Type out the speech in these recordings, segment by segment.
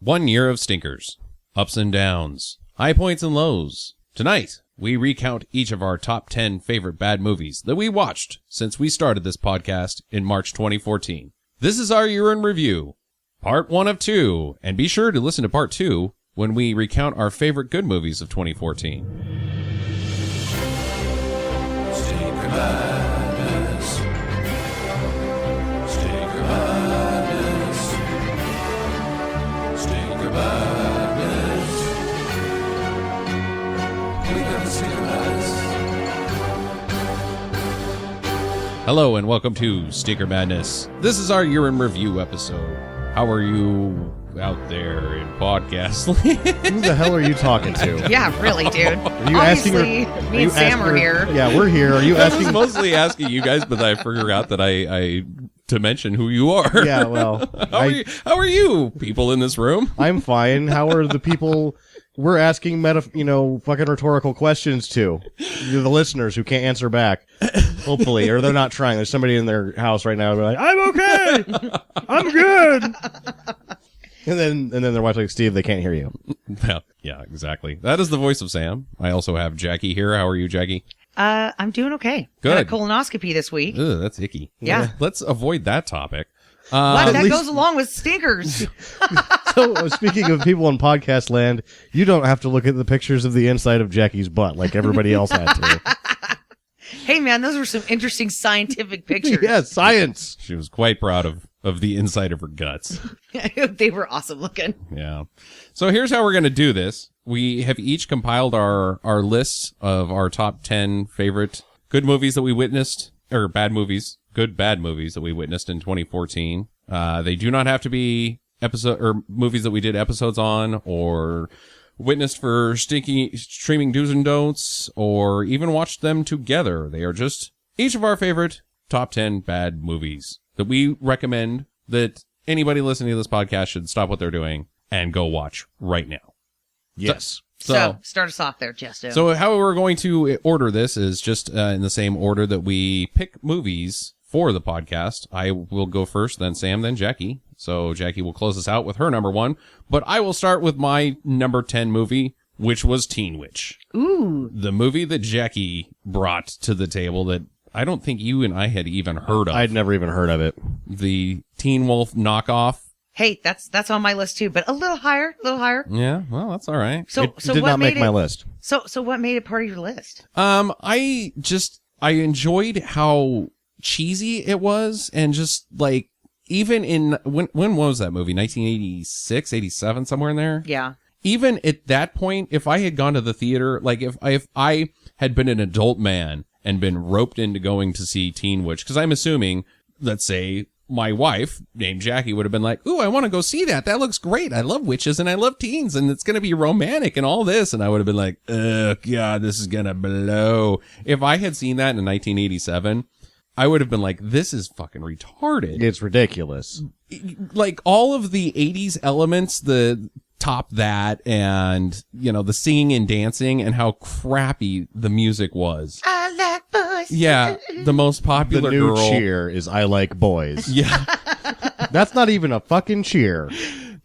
1 year of stinkers, ups and downs, high points and lows. Tonight, we recount each of our top 10 favorite bad movies that we watched since we started this podcast in March 2014. This is our year in review, part 1 of 2, and be sure to listen to part 2 when we recount our favorite good movies of 2014. Stinker Madness. Stinker Madness. Stinker Madness. We got the Stinker Madness. Hello and welcome to Stinker Madness. This is our year in review episode. How are you out there in podcast land? Who the hell are you talking to? Yeah, really, dude. Are you Obviously, asking her? me and Sam are here. Yeah, we're here. Are you I was asking? mostly asking you guys, but I forgot that I to mention who you are. Yeah, well, How are you people in this room? I'm fine. How are the people we're asking fucking rhetorical questions to? The listeners who can't answer back, hopefully, or they're not trying. There's somebody in their house right now. They're like, "I'm okay. I'm good." And then their wife's like, "Steve, they can't hear you." Well, yeah, exactly. That is the voice of Sam. I also have Jackie here. How are you, Jackie? I'm doing okay. Good. Got a colonoscopy this week. Ugh, that's icky. Yeah. Let's avoid that topic. What? That least- goes along with stinkers. So, speaking of people in podcast land, you don't have to look at the pictures of the inside of Jackie's butt like everybody else had to. Hey, man, those were some interesting scientific pictures. Yeah, science. She was quite proud of the inside of her guts. They were awesome looking. Yeah. So here's how we're going to do this. We have each compiled our lists of our top 10 favorite good movies that we witnessed, or bad movies, good bad movies that we witnessed in 2014. They do not have to be movies that we did episodes on or witnessed for streaming do's and don'ts or even watched them together. They are just each of our favorite top 10 bad movies that we recommend that anybody listening to this podcast should stop what they're doing and go watch right now. Yes. So start us off there, Jesto. So how we're going to order this is just in the same order that we pick movies for the podcast. I will go first, then Sam, then Jackie. So Jackie will close us out with her number 1, but I will start with my number 10 movie, which was Teen Witch. Ooh. The movie that Jackie brought to the table that I don't think you and I had even heard of. I'd never even heard of it. The Teen Wolf knockoff. Hey, that's on my list too, but a little higher. Yeah, well, that's all right. So It did what not make made my it, list. So what made it part of your list? I enjoyed how cheesy it was, and just like even in when was that movie? 1986, 87, somewhere in there. Yeah. Even at that point, if I had gone to the theater, like if I had been an adult man and been roped into going to see Teen Witch, because I'm assuming, let's say, my wife named Jackie would have been like, "Ooh, I want to go see that. That looks great. I love witches and I love teens and it's going to be romantic and all this." And I would have been like, "Ugh, God, this is going to blow." If I had seen that in 1987, I would have been like, "This is fucking retarded." It's ridiculous. Like all of the 80s elements, the top that, and the singing and dancing and how crappy the music was. I like boys. Yeah, the most The popular new girl. cheer is "I like boys." Yeah. That's not even a fucking cheer.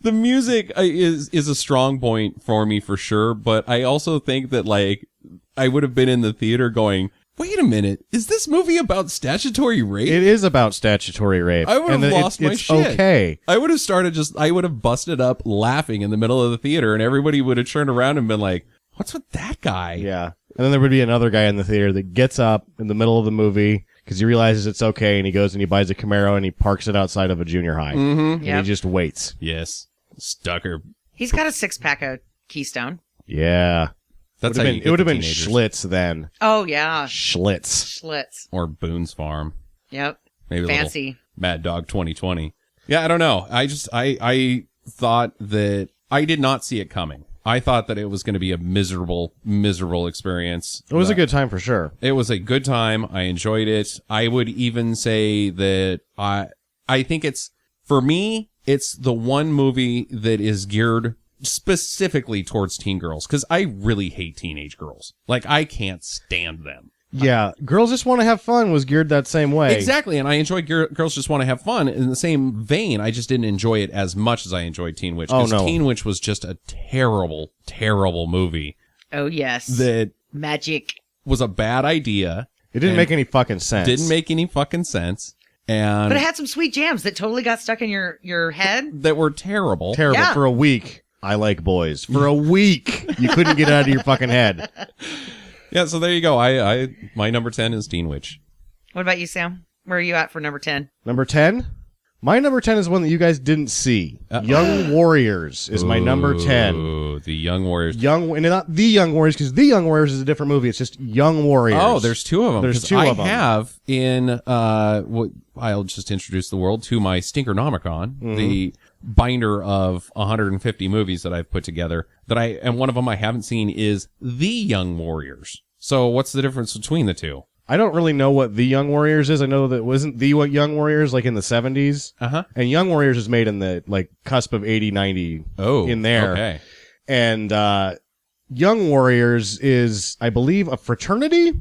The music is a strong point for me for sure, but I also think that like I would have been in the theater going, "Wait a minute, is this movie about statutory rape?" It is about statutory rape. I would have and lost my it's shit. Okay. I would have busted up laughing in the middle of the theater, and everybody would have turned around and been like, "What's with that guy?" Yeah. And then there would be another guy in the theater that gets up in the middle of the movie because he realizes it's okay, and he goes and he buys a Camaro and he parks it outside of a junior high. Mm-hmm. And Yep. he just waits. Yes. Stucker. He's got a 6-pack of Keystone. Yeah. That's how you it get would have the been teenagers. Schlitz then. Oh yeah, Schlitz. Schlitz. Or Boone's Farm. Yep. Maybe a Fancy. little Mad Dog 2020. Yeah, I don't know. I thought that I did not see it coming. I thought that it was going to be a miserable experience. It was a good time for sure. It was a good time. I enjoyed it. I would even say that I think for me, it's the one movie that is geared specifically towards teen girls, because I really hate teenage girls. Like, I can't stand them. Yeah, Girls Just Want to Have Fun was geared that same way. Exactly, and I enjoy Girls Just Want to Have Fun. In the same vein, I just didn't enjoy it as much as I enjoyed Teen Witch. Oh, 'cause no. Teen Witch was just a terrible, terrible movie Oh yes. that Magic. was a bad idea. It didn't And make any fucking sense. Didn't make any fucking sense. And But it had some sweet jams that totally got stuck in your head. that were terrible. Terrible. Yeah. For a week, I like boys. For a week, you couldn't get it out of your fucking head. Yeah, so there you go. My number 10 is Teen Witch. What about you, Sam? Where are you at for number 10? Number 10? My number 10 is one that you guys didn't see. Young Warriors is my number 10. Ooh, the Young Warriors. And not The Young Warriors, because The Young Warriors is a different movie. It's just Young Warriors. Oh, there's two of them. There's 'Cause two of them. I have in what I'll just introduce the world to my Stinkernomicon, Mm-hmm. the binder of 150 movies that I've put together. And one of them I haven't seen is The Young Warriors. So what's the difference between the two? I don't really know what The Young Warriors is. I know that it wasn't The Young Warriors like in the 70s. Uh-huh. And Young Warriors is made in the like cusp of 80, 90 in there. Okay. And Young Warriors is, I believe, a fraternity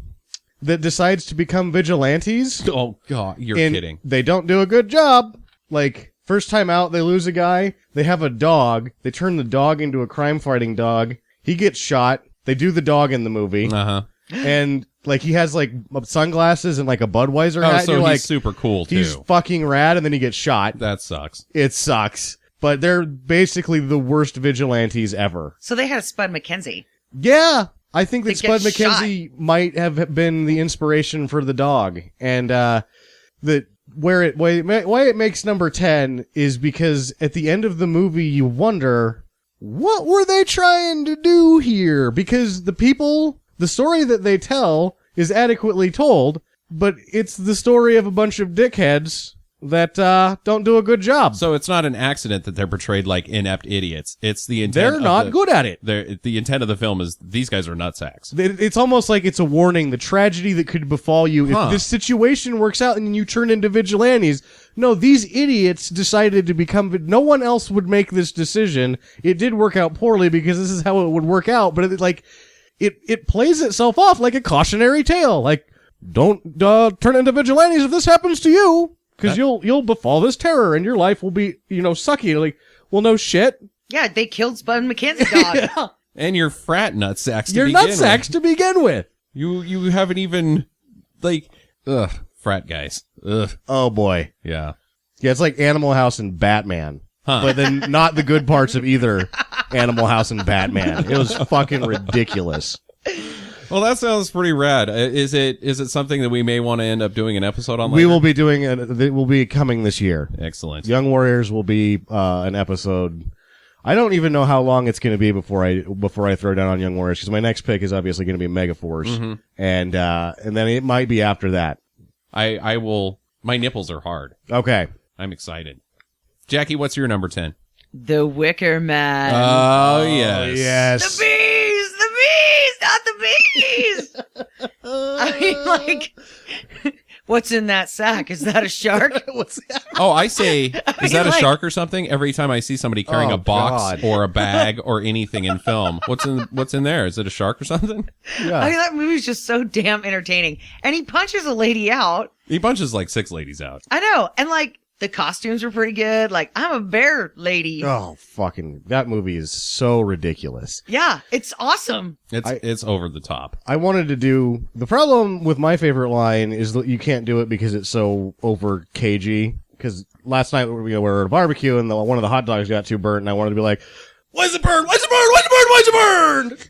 that decides to become vigilantes. Oh God, you're And kidding. They don't do a good job. Like, first time out, they lose a guy. They have a dog. They turn the dog into a crime-fighting dog. He gets shot. They do the dog in the movie. Uh-huh. And, like, he has, like, sunglasses and, like, a Budweiser Oh, hat. so You're he's like, super cool too. he's fucking rad, and then he gets shot. That sucks. It sucks. But they're basically the worst vigilantes ever. So they had a Spud McKenzie. Yeah, I think that They Spud get McKenzie might have been the inspiration for the dog, and why it makes number 10 is because at the end of the movie you wonder what were they trying to do here, because the story that they tell is adequately told, but it's the story of a bunch of dickheads that don't do a good job. So it's not an accident that they're portrayed like inept idiots. It's the intent. They're not good at it. The intent of the film is these guys are nutsacks. It's almost like it's a warning, the tragedy that could befall you Huh. if this situation works out and you turn into vigilantes. No, these idiots decided to become, no one else would make this decision. It did work out poorly because this is how it would work out, but it plays itself off like a cautionary tale. Like, don't turn into vigilantes if this happens to you, because you'll befall this terror and your life will be, sucky. Like, well, no shit. Yeah, they killed Spud McKenzie dog. And you're frat nutsacks. You're nutsacks to begin with. You haven't even frat guys. Ugh. Oh boy. Yeah. Yeah, it's like Animal House and Batman. Huh. But then not the good parts of either Animal House and Batman. It was fucking ridiculous. Well, that sounds pretty rad. Is it something that we may want to end up doing an episode on? We later? will be doing it. It will be coming this year. Excellent. Young Warriors will be an episode. I don't even know how long it's going to be before I throw down on Young Warriors, because my next pick is obviously going to be Megaforce, Mm-hmm. and then it might be after that. I will. My nipples are hard. Okay. I'm excited. Jackie, what's your number 10? The Wicker Man. Oh yes. Yes. The bees, not the bees. I mean, like, what's in that sack? Is that a shark? What's that? Oh, I say, is that a like- shark or something? Every time I see somebody carrying Oh, a box God. or a bag or anything in film, what's in there? Is it a shark or something? Yeah. I mean, that movie's just so damn entertaining. And he punches a lady out. He punches like 6 ladies out. I know. And like, the costumes were pretty good. Like, I'm a bear lady. Oh, fucking, that movie is so ridiculous. Yeah, it's awesome. It's over the top. I wanted to do, the problem with my favorite line is that you can't do it because it's so over cagey. Because last night we were at a barbecue and one of the hot dogs got too burnt, and I wanted to be like, why's it burned? Why's it burned? Why's it burned? Why's it burned?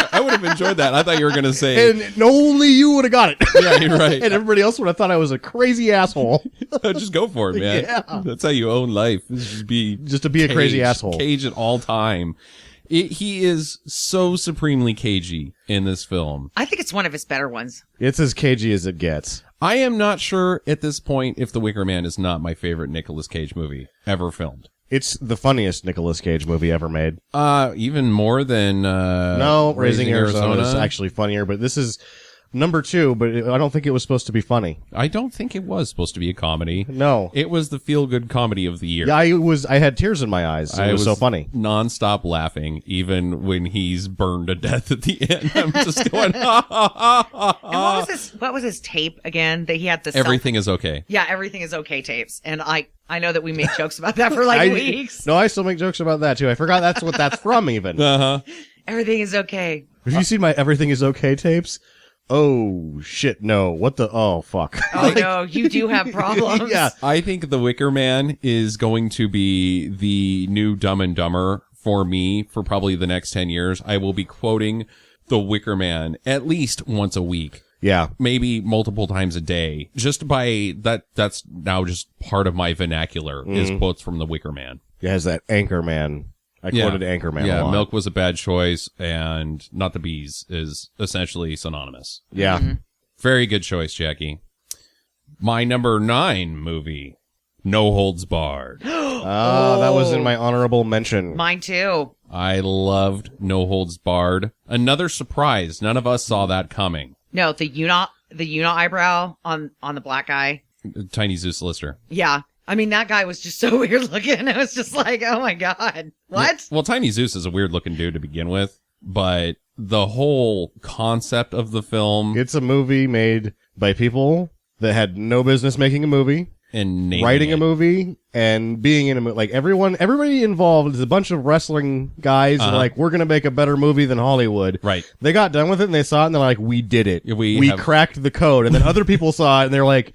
I would have enjoyed that. I thought you were going to say, And only you would have got it. yeah, you're right. And everybody else would have thought I was a crazy asshole. Just go for it, man. Yeah. That's how you own life. Just to be a crazy caged, asshole. Cage at all time. He is so supremely cagey in this film. I think it's one of his better ones. It's as cagey as it gets. I am not sure at this point if The Wicker Man is not my favorite Nicolas Cage movie ever filmed. It's the funniest Nicolas Cage movie ever made. Even more than No, Raising Arizona is Arizona. actually funnier, but this is, number 2, but I don't think it was supposed to be funny. I don't think it was supposed to be a comedy. No. It was the feel-good comedy of the year. Yeah, I had tears in my eyes. It was so funny. Non-stop laughing, even when he's burned to death at the end. I'm just going, ha, ha, ha, ha, And what was his tape again? That he had the Everything is okay. Yeah, everything is okay tapes. And I know that we made jokes about that for like weeks. No, I still make jokes about that too. I forgot that's what that's from even. Uh-huh. Everything is okay. Have you seen my Everything is Okay tapes? Oh shit, no. What the fuck. Oh no, you do have problems. Yeah. I think The Wicker Man is going to be the new Dumb and Dumber for me for probably the next 10 years. I will be quoting The Wicker Man at least once a week. Yeah. Maybe multiple times a day. Just by that's now just part of my vernacular is quotes from The Wicker Man. It has that Anchorman. I quoted Anchorman a Yeah, lot. Milk was a bad choice, and Not the Bees is essentially synonymous. Yeah. Very good choice, Jackie. My number 9 movie, No Holds Barred. That was in my honorable mention. Mine too. I loved No Holds Barred. Another surprise. None of us saw that coming. No, the Unit eyebrow on the black guy. Tiny Zeus Lister. Yeah. I mean, that guy was just so weird looking. It was just like, oh my God. What? Well, Tiny Zeus is a weird looking dude to begin with, but the whole concept of the film It's a movie made by people that had no business making a movie, and naming writing it. a movie, and being in a movie. Like everybody involved is a bunch of wrestling guys. Like, we're gonna make a better movie than Hollywood. Right. They got done with it and they saw it and they're like, we did it. We have- cracked the code. And then other people saw it and they're like,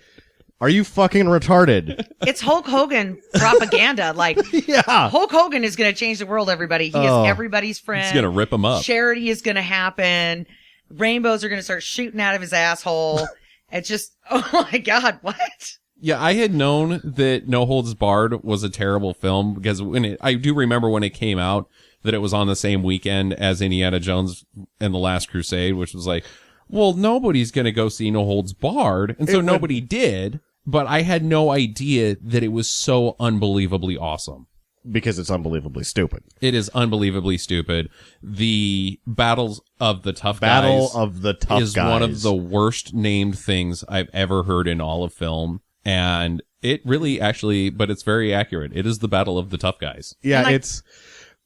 are you fucking retarded? It's Hulk Hogan propaganda. Like, Yeah. Hulk Hogan is going to change the world, everybody. He Oh. is everybody's friend. He's gonna rip him up. Charity is going to happen. Rainbows are going to start shooting out of his asshole. It's just, oh my God, what? Yeah, I had known that No Holds Barred was a terrible film because I do remember when it came out that it was on the same weekend as Indiana Jones and the Last Crusade, which was like, well, nobody's going to go see No Holds Barred. And so nobody did, but I had no idea that it was so unbelievably awesome. Because it's unbelievably stupid. It is unbelievably stupid. The Battles of the Tough Battle Guys of the Tough is Guys. one of the worst named things I've ever heard in all of film. And it really actually, but it's very accurate. It is the Battle of the Tough Guys. Yeah, And, like- it's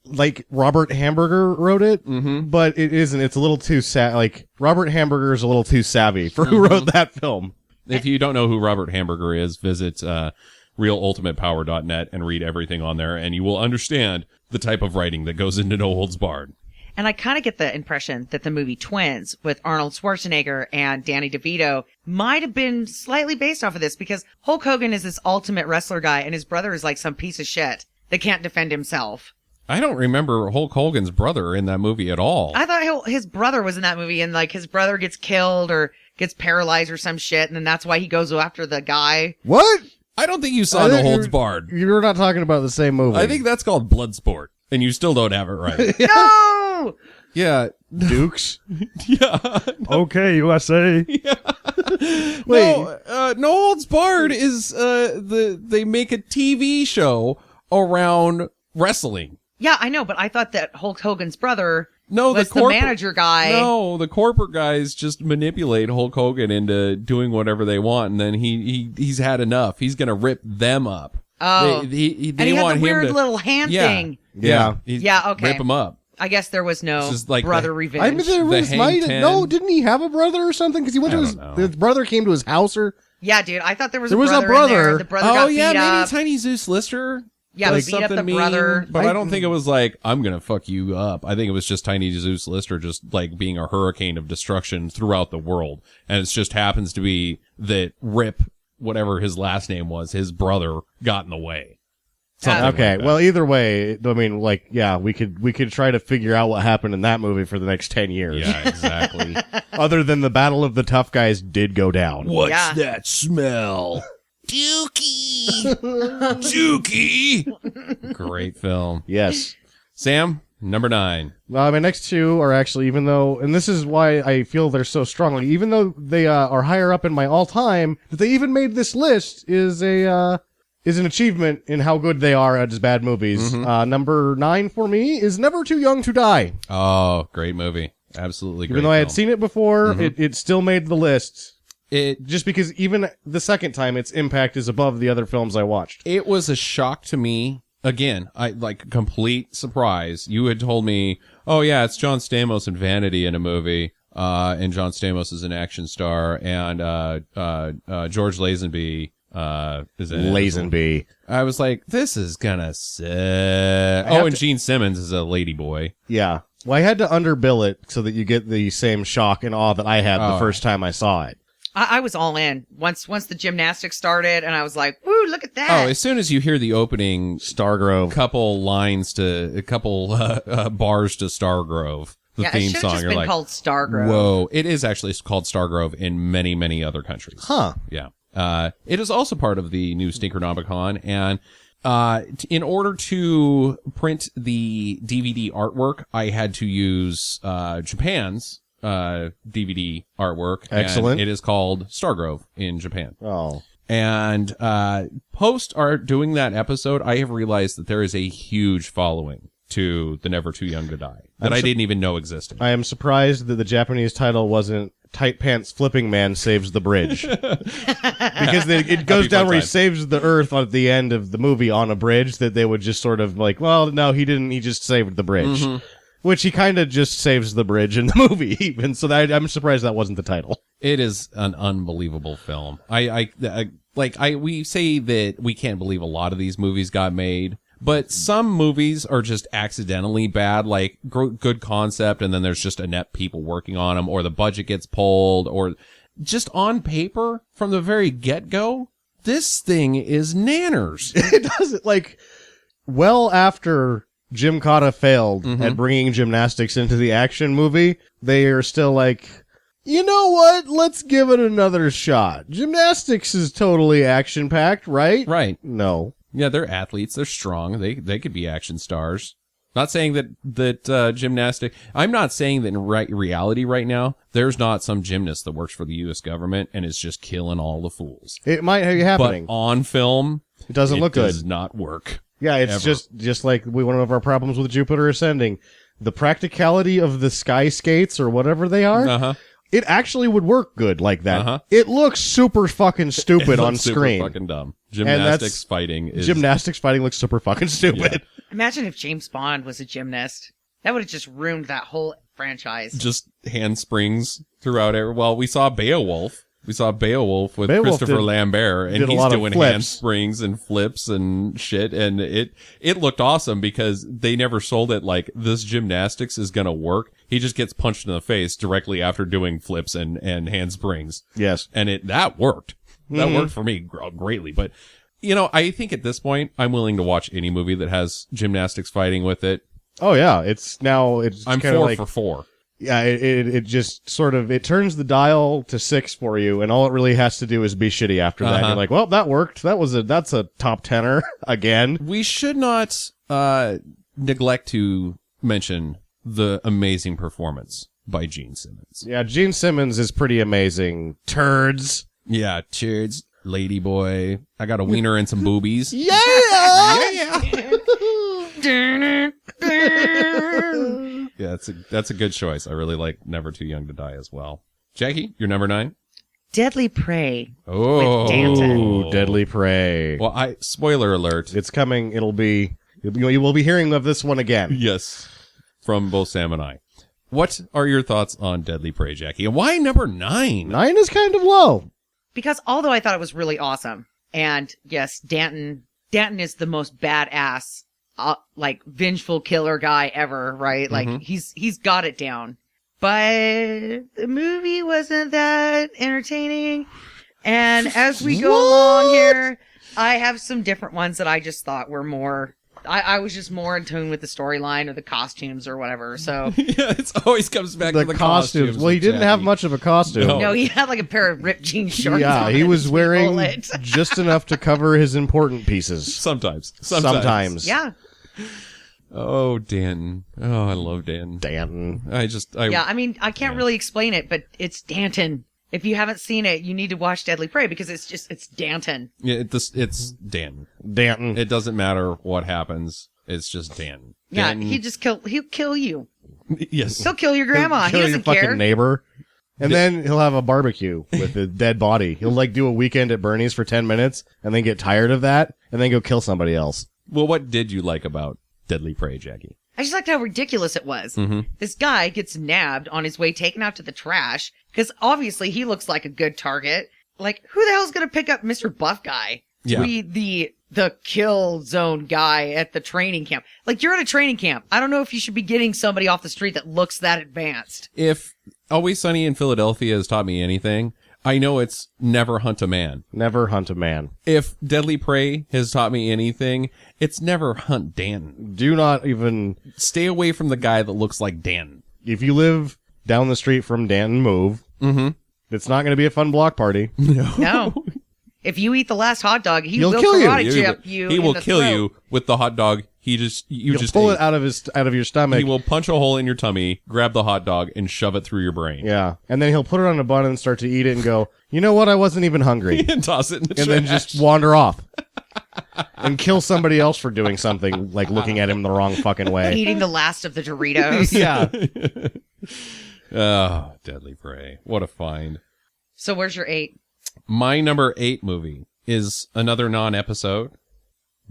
like Robert Hamburger wrote it, but it isn't. It's a little too like Robert Hamburger is a little too savvy for who wrote that film. If you don't know who Robert Hamburger is, visit realultimatepower.net and read everything on there, and you will understand the type of writing that goes into No Holds Barred. And I kind of get the impression that the movie Twins with Arnold Schwarzenegger and Danny DeVito might have been slightly based off of this because Hulk Hogan is this ultimate wrestler guy and his brother is like some piece of shit that can't defend himself. I don't remember Hulk Hogan's brother in that movie at all. I thought his brother was in that movie and like his brother gets killed or gets paralyzed or some shit and then that's why he goes after the guy. What? I don't think you saw I No think Holds you're- Barred. You're not talking about the same movie. I think that's called Bloodsport, and you still don't have it right. No! Yeah. Dukes. Yeah. Okay, USA. Wait. No Holds Barred is they make a TV show around wrestling. Yeah, I know, but I thought that Hulk Hogan's brother No, was the manager guy. No, the corporate guys just manipulate Hulk Hogan into doing whatever they want, and then he's had enough. He's gonna rip them up. Oh. they and he want had the him weird to, little hand yeah, thing. Yeah. Yeah, okay. Rip him up. I guess there was no It's just like brother the- revenge. I mean, there was Hang might 10. no. Didn't he have a brother or something? Because he went I to his don't know. brother came to his house or Yeah, dude, I thought there was There a was a brother in there. brother. The brother Oh got yeah, beat maybe up. Tiny Zeus Lister. Yeah, does beat up something the brother. but I don't think it was like I'm gonna fuck you up. I think it was just Tiny Zeus Lister just like being a hurricane of destruction throughout the world, and it just happens to be that Rip, whatever his last name was, his brother got in the way. Something like okay. that. Well, either way, I mean, like, yeah, we could try to figure out what happened in that movie for the next 10 years. yeah, exactly. Other than the Battle of the Tough Guys did go down. What's Yeah. that smell? Dookie, Dookie. Great film. Yes. Sam, number 9. My next two are actually, even though, and this is why I feel they're so strongly, even though they are higher up in my all-time, that they even made this list is an achievement in how good they are as bad movies. Number 9 for me is Never Too Young to Die. Oh, great movie. Absolutely. Even great though I had film. seen it before, it still made the list. it, Just because even the second time, its impact is above the other films I watched. it was a shock to me. Again, I like complete surprise. You had told me, oh yeah, it's John Stamos and Vanity in a movie. And John Stamos is an action star, and George Lazenby is in it. Lazenby. I was like, this is gonna suck. Oh, and Gene Simmons is a lady boy. Yeah. Well, I had to underbill it so that you get the same shock and awe that I had the first time I saw it. I was all in once the gymnastics started, and I was like, "Woo, look at that!" Oh, as soon as you hear the opening Stargrove. couple bars to Stargrove, the yeah, it theme should have song, just you're been like, called Stargrove. whoa. It is actually called Stargrove in many, many other countries. Huh. Yeah. It is also part of the new Stinkernomicon, and in order to print the DVD artwork, I had to use Japan's DVD artwork. and Excellent. it is called Stargrove in Japan. Oh. And post our doing that episode, I have realized that there is a huge following to the Never Too Young to Die that I didn't even know existed. I am surprised that the Japanese title wasn't Tight Pants Flipping Man Saves the Bridge. Because it goes down fun where he time. saves the Earth at the end of the movie on a bridge that they would just sort of like, well, no, he didn't. He just saved the bridge. Which he kind of just saves the bridge in the movie, even. So I'm surprised that wasn't the title. It is an unbelievable film. We say that we can't believe a lot of these movies got made, but some movies are just accidentally bad, like good concept, and then there's just inept people working on them, or the budget gets pulled, or just on paper from the very get-go, this thing is nanners. It doesn't, like, well after Jim Cotta failed at bringing gymnastics into the action movie, they are still like, you know what? Let's give it another shot. Gymnastics is totally action-packed, right? Right. No. Yeah, they're athletes. They're strong. They could be action stars. Not saying that gymnastic. I'm not saying that in reality right now, there's not some gymnast that works for the U.S. government and is just killing all the fools. It might be happening. But on film, It doesn't look does good. not work. Yeah, it's ever. just like one of our problems with Jupiter Ascending. The practicality of the sky skates or whatever they are, Uh-huh. it actually would work good like that. Uh-huh. It looks super fucking stupid It on looks super screen. fucking dumb. that's- Gymnastics fighting is Gymnastics fighting looks super fucking stupid. Imagine if James Bond was a gymnast. That would have just ruined that whole franchise. just handsprings throughout it. Well, we saw Beowulf. We saw Beowulf with Beowulf Christopher did Lambert, and a he's lot of doing flips. handsprings and flips and shit. And it looked awesome because they never sold it like this gymnastics is gonna work. He just gets punched in the face directly after doing flips and handsprings. Yes. And that worked. That worked for me greatly. But, you know, I think at this point, I'm willing to watch any movie that has gymnastics fighting with it. Oh yeah, it's I'm kind of 4 like, for 4. yeah, it just sort of, it turns the dial to 6 for you, and all it really has to do is be shitty after that. Uh-huh. You're like, well, that worked. That's a top tenner again. We should not neglect to mention the amazing performance by Gene Simmons. Yeah, Gene Simmons is pretty amazing. Turds. Yeah, cheers, lady boy. I got a wiener and some boobies. Yeah! Yeah, that's a good choice. I really like Never Too Young to Die as well. Jackie, you're number 9. Deadly Prey. Oh, With Danton. Ooh, Deadly Prey. Well, spoiler alert. It's coming. You will be hearing of this one again. Yes, from both Sam and I. What are your thoughts on Deadly Prey, Jackie? And why number 9? 9 is kind of low. Because although I thought it was really awesome, and yes, Danton is the most badass, like vengeful killer guy ever, right? Like he's got it down. But the movie wasn't that entertaining. And as we go along here, I have some different ones that I just thought were more. I was just more in tune with the storyline or the costumes or whatever. So Yeah, it always comes back The to the costumes. Well, he with didn't have Jackie. much of a costume. No. no, he had like a pair of ripped jean shorts. Yeah, on he and was a wearing bullet. just enough to cover his important pieces. Sometimes. Yeah. Oh, Dan. Oh, I love Dan. Danton. Yeah, I mean, I can't really explain it, but it's Danton. If you haven't seen it, you need to watch Deadly Prey because it's Danton. Yeah, it's Dan. Danton. It doesn't matter what happens. It's just Dan. Yeah, Dan, he'll kill you. Yes. He'll kill your grandma. He Kill your doesn't fucking care. neighbor. And then he'll have a barbecue with a dead body. He'll like do a weekend at Bernie's for 10 minutes and then get tired of that and then go kill somebody else. Well, what did you like about Deadly Prey, Jackie? I just liked how ridiculous it was. Mm-hmm. This guy gets nabbed on his way taken out to the trash because obviously he looks like a good target. Like, who the hell's going to pick up Mr. Buff Guy? Yeah. The kill zone guy at the training camp. Like, you're at a training camp. I don't know if you should be getting somebody off the street that looks that advanced. If Always Sunny in Philadelphia has taught me anything, I know it's never hunt a man. Never hunt a man. If Deadly Prey has taught me anything, it's never hunt Danton. Do not even, Stay away from the guy that looks like Danton. if you live down the street from Danton, move. Mm-hmm. It's not going to be a fun block party. No. If you eat the last hot dog, He'll will kill you. karate chop you. He in will the kill throat. you with the hot dog. You You'll just pull ate. it out of your stomach. He will punch a hole in your tummy, grab the hot dog, and shove it through your brain. Yeah. And then he'll put it on a bun and start to eat it and go, you know what? I wasn't even hungry. And toss it in the And trash. then just wander off. And kill somebody else for doing something, like looking at him the wrong fucking way. Eating the last of the Doritos. Yeah. Oh, Deadly Prey. What a find. So where's your 8? My number 8 movie is another non-episode.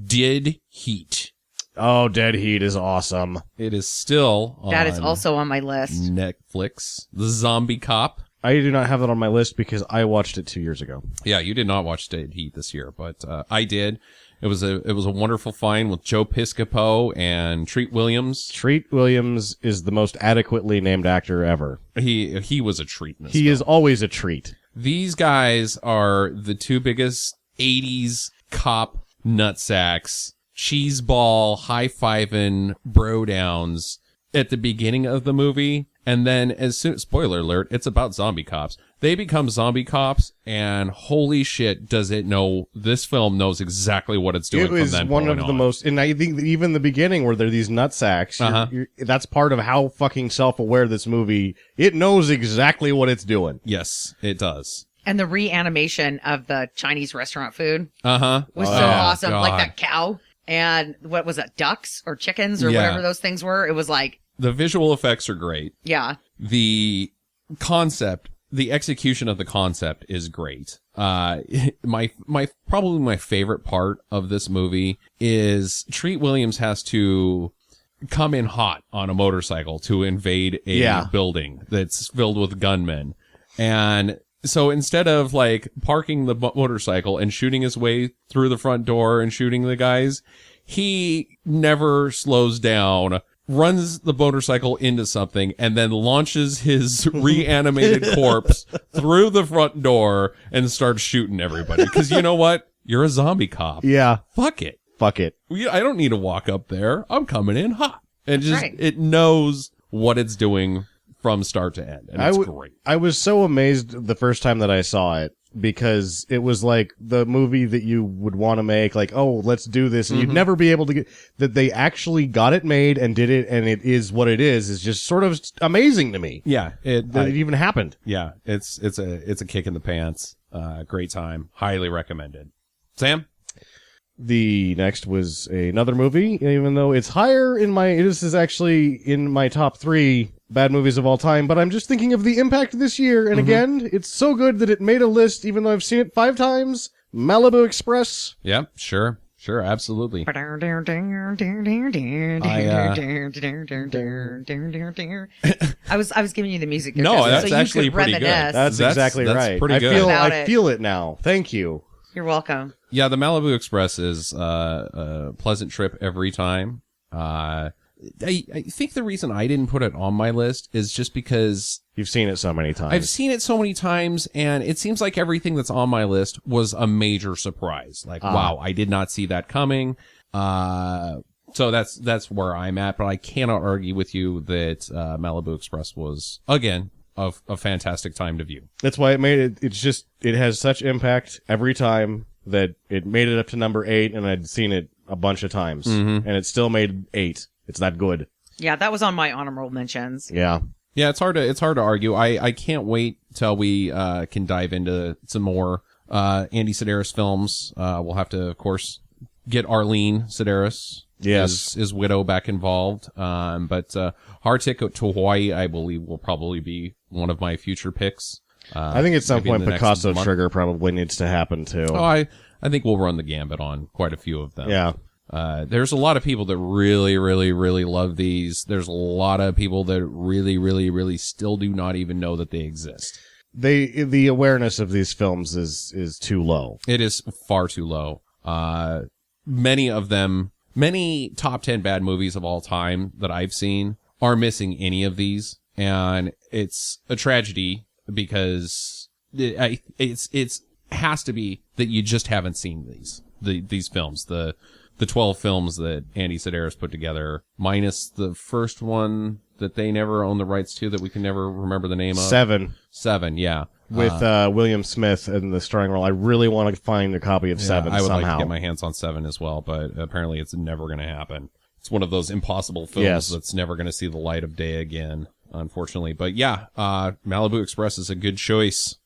Dead Heat. Oh, Dead Heat is awesome. It is still on That is also on my list. Netflix. The Zombie Cop. I do not have it on my list because I watched it 2 years ago. Yeah, you did not watch Dead Heat this year, but I did. It was a wonderful find with Joe Piscopo and Treat Williams. Treat Williams is the most adequately named actor ever. He was a treat in this He film. is always a treat. These guys are the two biggest 80s cop nutsacks, cheeseball, high-fiving bro downs at the beginning of the movie. And then as soon, spoiler alert, it's about zombie cops. They become zombie cops, and holy shit, does it know, this film knows exactly what it's doing It from was then one of point the on. most, and I think that even the beginning where they're these nutsacks, that's part of how fucking self-aware this movie, it knows exactly what it's doing. Yes, it does. And the reanimation of the Chinese restaurant food Uh-huh. was so Yeah, awesome. God. Like that cow and what was it, ducks or chickens or Yeah. whatever those things were. It was like, The visual effects are great. yeah. The concept, the execution of the concept is great. My probably my favorite part of this movie is Treat Williams has to come in hot on a motorcycle to invade a building that's filled with gunmen. And so instead of like parking the motorcycle and shooting his way through the front door and shooting the guys, he never slows down, runs the motorcycle into something, and then launches his reanimated corpse through the front door and starts shooting everybody. Because you know what? You're a zombie cop. Yeah. Fuck it. Fuck it. I don't need to walk up there. I'm coming in hot. And just, Right. it knows what it's doing from start to end. And it's great. I was so amazed the first time that I saw it because it was like the movie that you would want to make, like, oh, let's do this. And you'd never be able to get that they actually got it made and did it. And it is what it is just sort of amazing to me Yeah. that it even happened. Yeah. It's a kick in the pants. Great time. Highly recommended. Sam? The next was another movie, even though it's higher in this is actually in my top 3 bad movies of all time, but I'm just thinking of the impact this year. And again, it's so good that it made a list, even though I've seen it 5 times. Malibu Express. Yeah, sure. Sure, absolutely. I was giving you the music. No, Justin, that's so actually you could pretty good. reminisce. That's exactly that's right. pretty I good. feel About I it. feel it now. Thank you. You're welcome. Yeah, the Malibu Express is a pleasant trip every time. I think the reason I didn't put it on my list is just because You've seen it so many times. I've seen it so many times, and it seems like everything that's on my list was a major surprise. Like, wow, I did not see that coming. So that's where I'm at, but I cannot argue with you that Malibu Express was, again, a fantastic time to view. That's why it made it. It's just it has such impact every time that it made it up to number 8, and I'd seen it a bunch of times, and it still made 8. It's that good. Yeah, that was on my honorable mentions. Yeah. Yeah, it's hard to argue. I can't wait till we can dive into some more Andy Sedaris films. We'll have to, of course, get Arlene Sedaris Yes. is Widow back involved. But Hard Ticket to Hawaii, I believe, will probably be one of my future picks. I think at some maybe in point the next Picasso month. Trigger probably needs to happen too. Oh, I think we'll run the gambit on quite a few of them. Yeah. There's a lot of people that really, really, really love these. There's a lot of people that really, really, really still do not even know that they exist. The awareness of these films is too low. It is far too low. Many of them, many top 10 bad movies of all time that I've seen are missing any of these. And it's a tragedy because it's has to be that you just haven't seen these films. The 12 films that Andy Sedaris put together, minus the first one that they never own the rights to, that we can never remember the name of. Seven, yeah. With William Smith in the starring role. I really want to find a copy of Seven I would somehow. like to get my hands on Seven as well, but apparently it's never going to happen. It's one of those impossible films Yes. that's never going to see the light of day again, unfortunately. But yeah, Malibu Express is a good choice.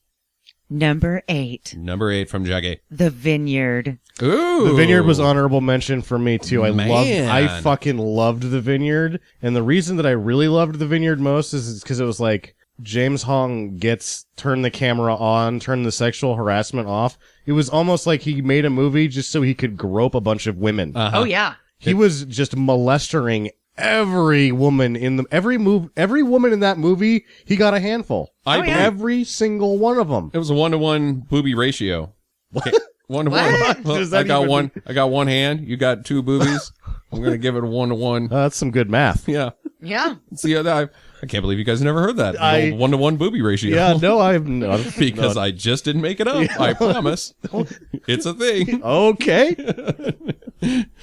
Number 8, Number 8 from Jagge. The Vineyard. Ooh. The Vineyard was honorable mention for me too. Man. I fucking loved The Vineyard, and the reason that I really loved The Vineyard most is because it was like James Hong turned the camera on, turned the sexual harassment off. It was almost like he made a movie just so he could grope a bunch of women. Oh, yeah. He was just molestering every woman every woman in that movie. He got a handful. I Oh, yeah. Every single one of them. It was a 1-to-1 booby ratio. Okay. 1-to-1. What? Well, Does that I got even- I got one hand. You got two boobies. I'm gonna give it a 1-to-1. That's some good math. Yeah. Yeah. See, I can't believe you guys never heard that. The I- old 1-to-1 booby ratio. Yeah, no, I've not. Because I just didn't make it up. I promise. It's a thing. Okay.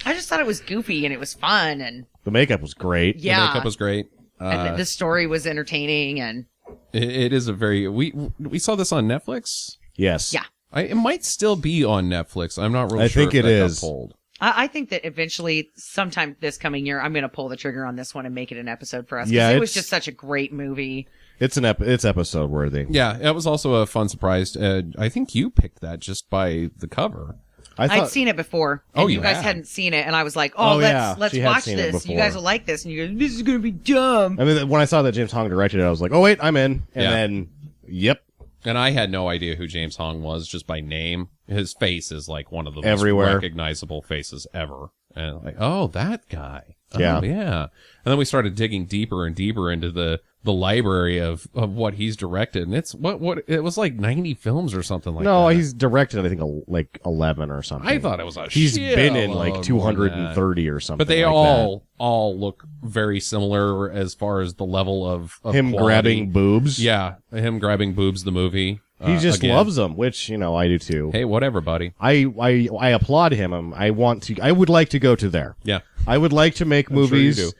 I just thought it was goofy and it was fun and The makeup was great. yeah. The makeup was great. And the story was entertaining and It is a very we saw this on Netflix. Yes. yeah. It might still be on Netflix. I'm not really I sure. think if it that got is. pulled. I think that eventually, sometime this coming year, I'm going to pull the trigger on this one and make it an episode for us. 'cause Yeah, it was it's- just such a great movie. It's it's episode worthy. Yeah, it was also a fun surprise. I think you picked that just by the cover. I'd seen it before. And Oh, you you guys had. hadn't seen it, and I was like, Oh, yeah. let's She had watch seen it this. You before. guys will like this. And you go, this is going to be dumb. I mean, when I saw that James Hong directed it, I was like, oh wait, I'm in. And Yeah. then, yep, And I had no idea who James Hong was just by name. His face is like one of the Everywhere. most recognizable faces ever. And like, oh, that guy. Oh, Yeah. yeah. And then we started digging deeper and deeper into the library of what he's directed. And it's what it was like 90 films or something like that. no, he's directed, I think, like 11 or something. I thought it was a He's shit been in load like more than 230 or something. But they like all look very similar as far as the level of that. Him quality. grabbing boobs. Yeah, him grabbing boobs. The movie. He just again. loves them, which, I do too. Hey, whatever, buddy. I applaud him. I would like to go to there. Yeah. I would like to make sure you movies do.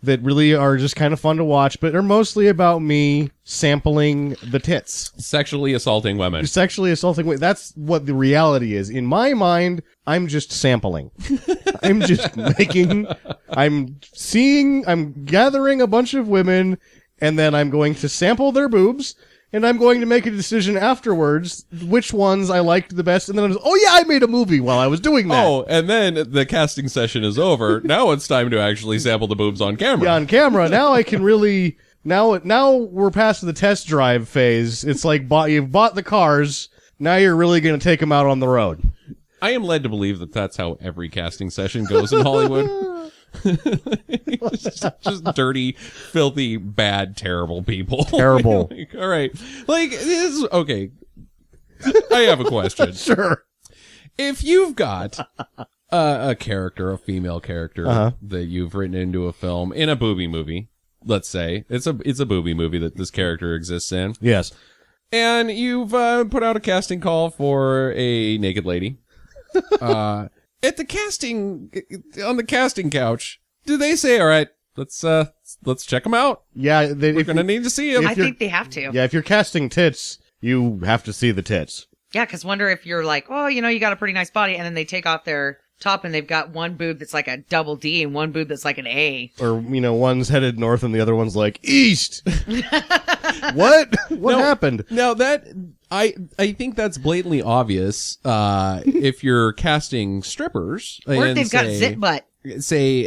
that really are just kind of fun to watch, but are mostly about me sampling the tits. Sexually assaulting women. Sexually assaulting women. That's what the reality is. In my mind, I'm just sampling. I'm just I'm gathering a bunch of women, and then I'm going to sample their boobs, and I'm going to make a decision afterwards which ones I liked the best, and then oh yeah, I made a movie while I was doing that. Oh, and then the casting session is over. Now it's time to actually sample the boobs on camera. Yeah, on camera. Now I can really now we're past the test drive phase. It's like you've bought the cars. Now you're really going to take them out on the road. I am led to believe that that's how every casting session goes in Hollywood. just dirty, filthy, bad, terrible people. Terrible. Like, all right. Like, this is okay. I have a question. Sure. If you've got a character, a female character that you've written into a film in a booby movie, let's say it's a booby movie that this character exists in, Yes. and you've put out a casting call for a naked lady. At the casting on the casting couch, do they say, "All right, let's check them out. Yeah. We're gonna need to see them." I think they have to. Yeah, if you're casting tits, you have to see the tits. Yeah, because wonder if you're like, oh, you got a pretty nice body, and then they take off their top and they've got one boob that's like a double D and one boob that's like an A. Or, one's headed north and the other one's like, east. What? What No. happened? Now that I think that's blatantly obvious if you're casting strippers Or if and they've got say- zit butt. say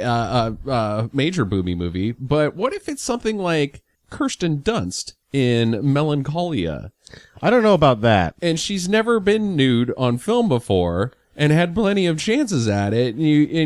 major booby movie, but what if it's something like Kirsten Dunst in Melancholia? I don't know about that. And she's never been nude on film before and had plenty of chances at it. And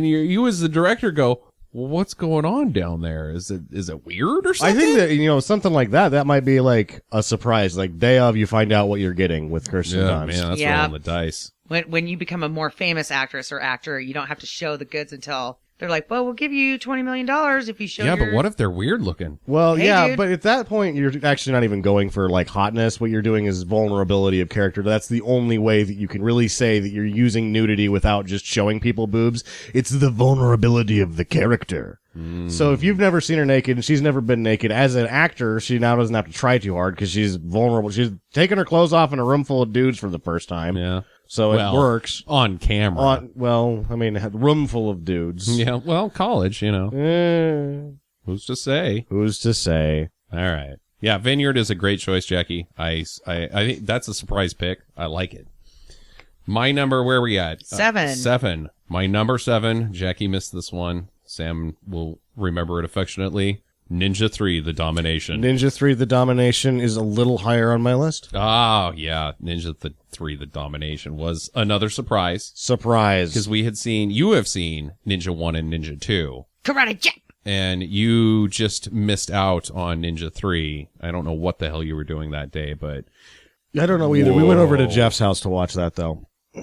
you as the director go, well, what's going on down there? Is it weird or I something? think that, something like that might be like a surprise. Like day of, you find out what you're getting with Kirsten yeah, Dunst. man, that's Yeah. rolling the dice. When you become a more famous actress or actor, you don't have to show the goods until they're like, well, we'll give you $20 million if you show Yeah, your... but what if they're weird looking? Well, Hey, yeah, dude. but at that point, you're actually not even going for like hotness. What you're doing is vulnerability of character. That's the only way that you can really say that you're using nudity without just showing people boobs. It's the vulnerability of the character. So if you've never seen her naked and she's never been naked, as an actor, she now doesn't have to try too hard because she's vulnerable. She's taking her clothes off in a room full of dudes for the first time. Yeah. So Well, it works. on camera. A room full of dudes. Yeah, well, college, who's to say? Who's to say? All right. Yeah, Vineyard is a great choice, Jackie. I think that's a surprise pick. I like it. My number, where are we at? 7. 7. My number 7. Jackie missed this one. Sam will remember it affectionately. Ninja 3, The Domination. Ninja 3, The Domination is a little higher on my list. Oh, yeah. Ninja 3, The Domination was another surprise. Surprise. Because you have seen Ninja 1 and Ninja 2. Karate Chop! And you just missed out on Ninja 3. I don't know what the hell you were doing that day, but I don't know either. We went over to Whoa. Jeff's house to watch that, though. I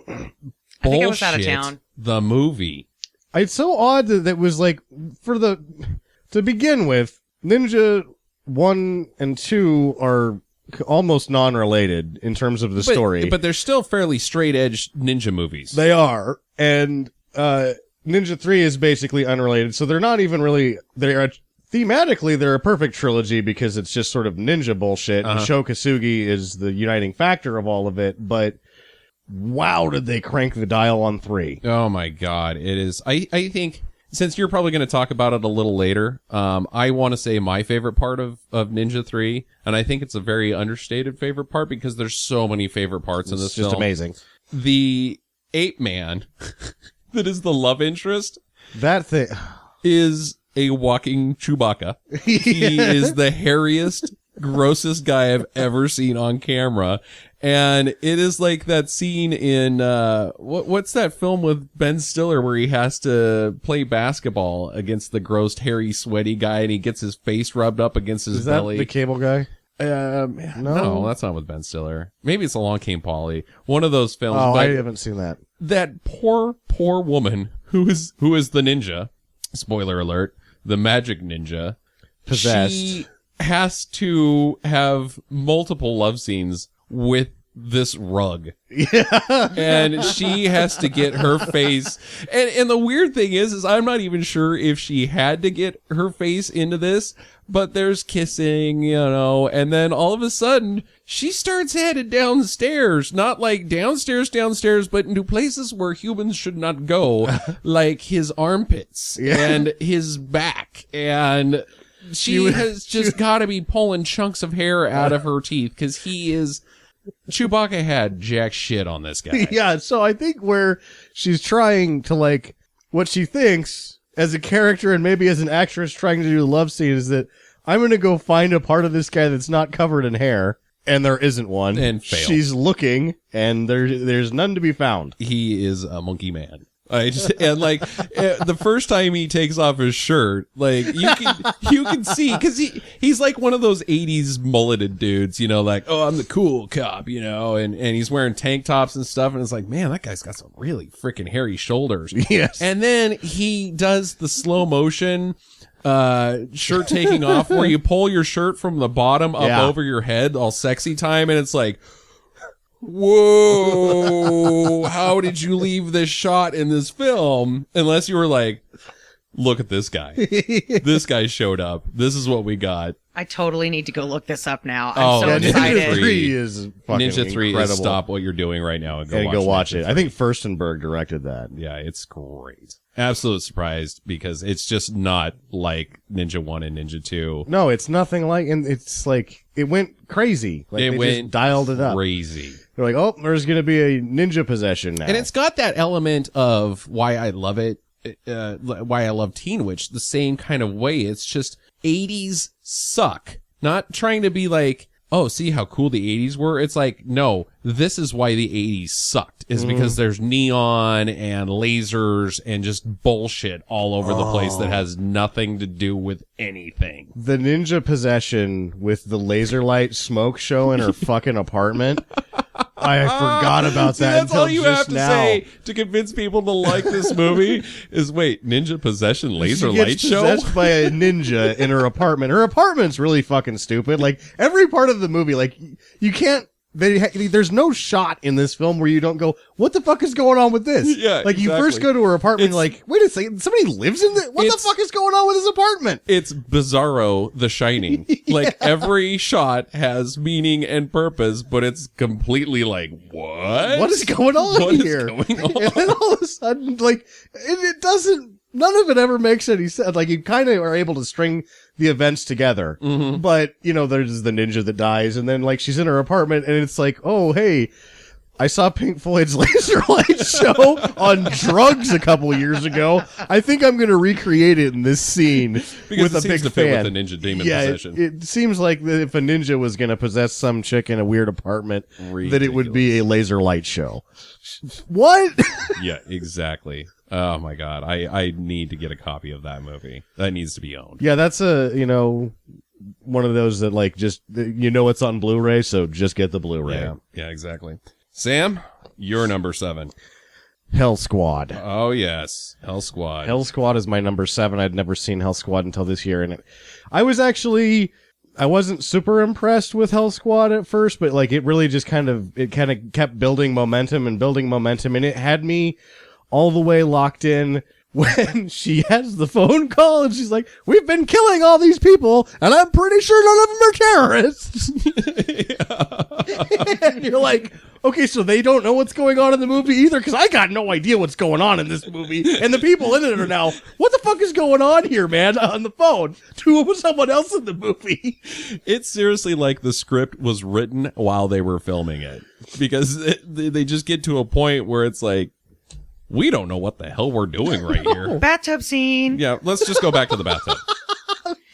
think I was out of bullshit, town. The movie. It's so odd that was like, to begin with, Ninja 1 and 2 are almost non-related in terms of the story. But they're still fairly straight-edge ninja movies. They are. And Ninja 3 is basically unrelated. So they're not even really, thematically, they're a perfect trilogy because it's just sort of ninja bullshit. And Sho Kosugi is the uniting factor of all of it. But wow, did they crank the dial on 3. Oh my god, it is. I think, since you're probably going to talk about it a little later, I want to say my favorite part of Ninja 3, and I think it's a very understated favorite part because there's so many favorite parts in this It's just film. amazing. The ape man that is the love interest That thing. is a walking Chewbacca. He is the hairiest, grossest guy I've ever seen on camera. And it is like that scene in, what's that film with Ben Stiller where he has to play basketball against the gross, hairy, sweaty guy and he gets his face rubbed up against his Is that belly? the cable guy? No, that's not with Ben Stiller. Maybe it's Along Came Polly. One of those films. Oh, but I haven't seen that. that poor woman who is the ninja, spoiler alert, the magic ninja, Possessed. she has to have multiple love scenes with this rug. Yeah. And she has to get her face. And the weird thing is I'm not even sure if she had to get her face into this, but there's kissing, and then all of a sudden she starts headed downstairs, not like downstairs, but into places where humans should not go, like his armpits and his back. And she has just got to be pulling chunks of hair out of her teeth because Chewbacca had jack shit on this guy. Yeah, so I think where she's trying to, like, what she thinks as a character and maybe as an actress trying to do a love scene is that I'm going to go find a part of this guy that's not covered in hair, and there isn't one. And fail. She's looking, and there's none to be found. He is a monkey man. The first time he takes off his shirt, like you can see, because he's like one of those 80s mulleted dudes, like, oh, I'm the cool cop, and he's wearing tank tops and stuff, and it's like, man, that guy's got some really freaking hairy shoulders. Yes. And then he does the slow motion shirt taking off where you pull your shirt from the bottom up over your head, all sexy time, and it's like, whoa, how did you leave this shot in this film? Unless you were like, look at this guy. This guy showed up. This is what we got. I totally need to go look this up now. Oh, I'm so Ninja excited. Three. 3 is fucking Ninja 3 incredible. is stop what you're doing right now and Go watch Ninja it. 3. I think Furstenberg directed that. Yeah, it's great. Absolute surprised because it's just not like Ninja 1 and Ninja 2. No, it's nothing like, and it's like, it went crazy. Like, It they went just dialed it up. crazy. They're like, oh, there's going to be a ninja possession now. And it's got that element of why I love it why I love Teen Witch the same kind of way. It's just 80s suck. Not trying to be like, oh, see how cool the 80s were? It's like, no, this is why the 80s sucked, is because there's neon and lasers and just bullshit all over the place that has nothing to do with anything. The ninja possession with the laser light smoke show in her fucking apartment. I forgot about See, that that's until all you just have to now. say to convince people to like this movie is, wait, ninja possession laser She light gets show? possessed by a ninja in her apartment. Her apartment's really fucking stupid. Like, every part of the movie, like, you can't, there's no shot in this film where you don't go, what the fuck is going on with this? Yeah, like, you exactly. first go to her apartment, you're like, wait a second, somebody lives in this? What the It's- fuck is going on with this apartment? It's Bizarro The Shining. Like, every shot has meaning and purpose, but it's completely like, what? What is going on What is here? going on? And then all of a sudden, like, it doesn't, none of it ever makes any sense. Like, you kind of are able to string the events together. Mm-hmm. But, you know, there's the ninja that dies, and then, like, she's in her apartment, and it's like, oh, hey, I saw Pink Floyd's Laser Light show on drugs a couple years ago. I think I'm going to recreate it in this scene Because with it a seems big to fit fan. with the ninja demon Yeah, possession. it seems like that if a ninja was going to possess some chick in a weird apartment, that it would be a laser light show. What? Yeah, exactly. Oh my god, I need to get a copy of that movie. That needs to be owned. Yeah, that's one of those that, like, just, it's on Blu-ray, so just get the Blu-ray. Yeah, exactly. Sam, you're number 7. Hell Squad. Oh yes, Hell Squad. Hell Squad is my number 7. I'd never seen Hell Squad until this year, and I wasn't super impressed with Hell Squad at first, but, like, it really just kind of kept building momentum, and it had me all the way locked in when she has the phone call and she's like, we've been killing all these people and I'm pretty sure none of them are terrorists. And you're like, okay, so they don't know what's going on in the movie either, because I got no idea what's going on in this movie, and the people in it are now, what the fuck is going on here, man, on the phone to someone else in the movie. It's seriously like the script was written while they were filming it, because they just get to a point where it's like, we don't know what the hell we're doing right here. Bathtub scene. Yeah, let's just go back to the bathtub.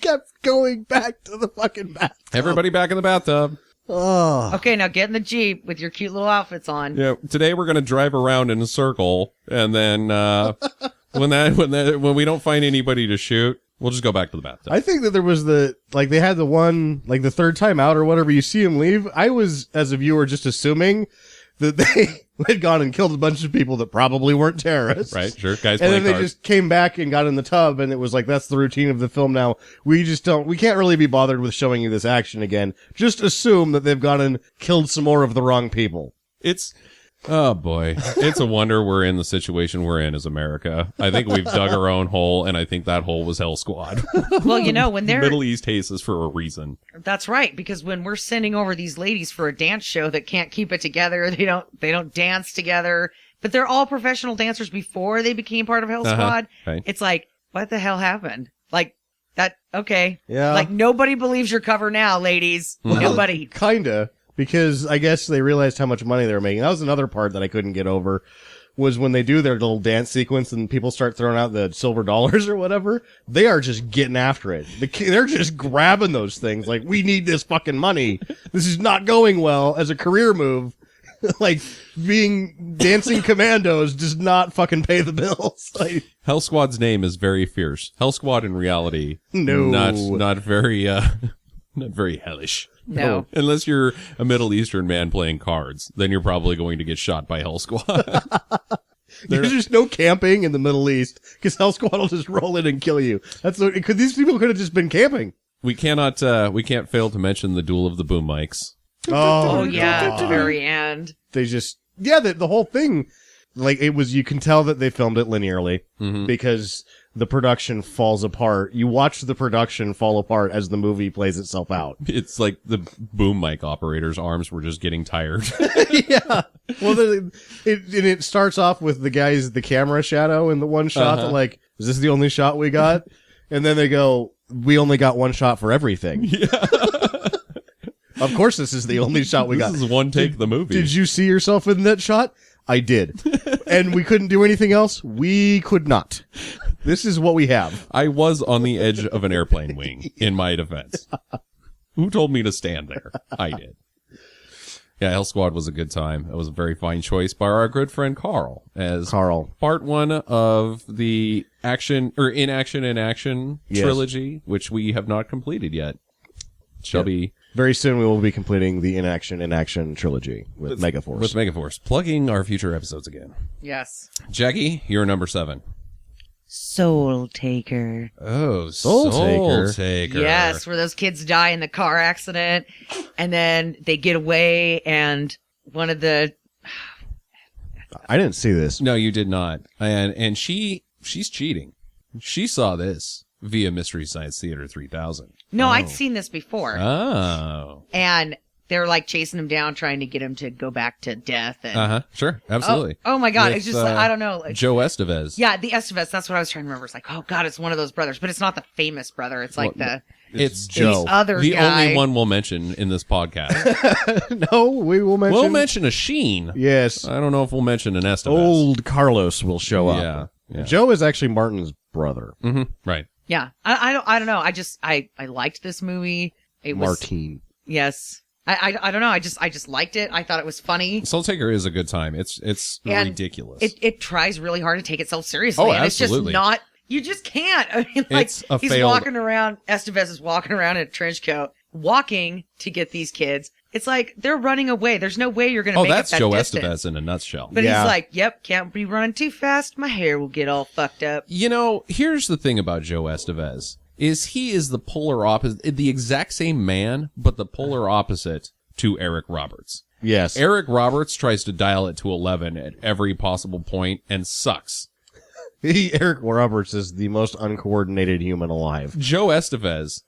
Kept going back to the fucking bathtub. Everybody back in the bathtub. Oh. Okay, now get in the Jeep with your cute little outfits on. Yeah, today we're gonna drive around in a circle, and then when we don't find anybody to shoot, we'll just go back to the bathtub. I think that there was they had the one, like, the third time out or whatever, you see him leave. I was, as a viewer, just assuming that they had gone and killed a bunch of people that probably weren't terrorists. Right, sure, guys And playing then they cards. just came back and got in the tub, and it was like, that's the routine of the film now. We can't really be bothered with showing you this action again. Just assume that they've gone and killed some more of the wrong people. Oh boy, it's a wonder we're in the situation we're in as America. I think we've dug our own hole, and I think that hole was Hell Squad. Well, when they're Middle East hates us for a reason. that's right, because when we're sending over these ladies for a dance show that can't keep it together, they don't dance together, but they're all professional dancers before they became part of Hell Squad. Right. It's like, what the hell happened? Like that? Okay, Yeah. Like, nobody believes your cover now, ladies. Nobody. Kinda. Because I guess they realized how much money they were making. That was another part that I couldn't get over, was when they do their little dance sequence and people start throwing out the silver dollars or whatever, they are just getting after it. They're just grabbing those things like, we need this fucking money. This is not going well as a career move. Like, being dancing commandos does not fucking pay the bills. Like, Hell Squad's name is very fierce. Hell Squad in reality, No. not very not very hellish. No. Unless you're a Middle Eastern man playing cards, then you're probably going to get shot by Hell Squad. there's just no camping in the Middle East because Hell Squad will just roll in and kill you. Because these people could have just been camping. we can't fail to mention the Duel of the Boom Mics. Oh yeah, at the very end. They just, the whole thing, like, it was, you can tell that they filmed it linearly because the production falls apart. You watch the production fall apart as the movie plays itself out. It's like the boom mic operator's arms were just getting tired. Yeah. Well, it starts off with the camera shadow in the one shot that, like, is this the only shot we got? And then they go, we only got one shot for everything. Yeah. Of course this is the only shot we got. This is one take of the movie. Did you see yourself in that shot? I did. And we couldn't do anything else? We could not. This is what we have. I was on the edge of an airplane wing, in my defense. Who told me to stand there? I did. Yeah, Hell Squad was a good time. It was a very fine choice by our good friend Carl as Carl. part one of the action or in action Yes. trilogy, which we have not completed yet. Shall be Very soon we will be completing the in action trilogy with Megaforce. with Megaforce. Plugging our future episodes again. Yes. Jackie, you're number 7. Soul Taker. Oh, Soul Taker. Taker. Yes, where those kids die in the car accident, and then they get away, and one of the I didn't see this. No, you did not. And she's cheating. She saw this via Mystery Science Theater 3000. no, I'd seen this before, Oh. and they're like chasing him down, trying to get him to go back to death. And Uh-huh. Sure. Absolutely. oh my god, With, it's just like, I don't know. Like, Joe Estevez. yeah, the Estevez. That's what I was trying to remember. It's like, oh god, it's one of those brothers, but it's not the famous brother. It's like Well, the It's Joe. other the guy. only one we'll mention in this podcast. No, we will mention. We'll mention a Sheen. Yes. I don't know if we'll mention an Estevez. Old Carlos will show up. Yeah. Joe is actually Martin's brother. Mm-hmm. Right. Yeah, I don't know. I liked this movie. It was Martine. yes. I don't know. I just liked it. I thought it was funny. Soul Taker is a good time. It's And ridiculous. It tries really hard to take itself seriously. Oh, and absolutely. It's just not. You just can't. I mean, like It's a he's failed- walking around. Estevez is walking around in a trench coat, walking to get these kids. It's like they're running away. There's no way you're going to Oh, make that's it that Joe distance. Estevez in a nutshell. But Yeah. he's like, "Yep, can't be running too fast. My hair will get all fucked up." You know, here's the thing about Joe Estevez is he is the polar opposite, the exact same man, but the polar opposite to Eric Roberts. Yes. Eric Roberts tries to dial it to 11 at every possible point and sucks. Eric Roberts is the most uncoordinated human alive. Joe Estevez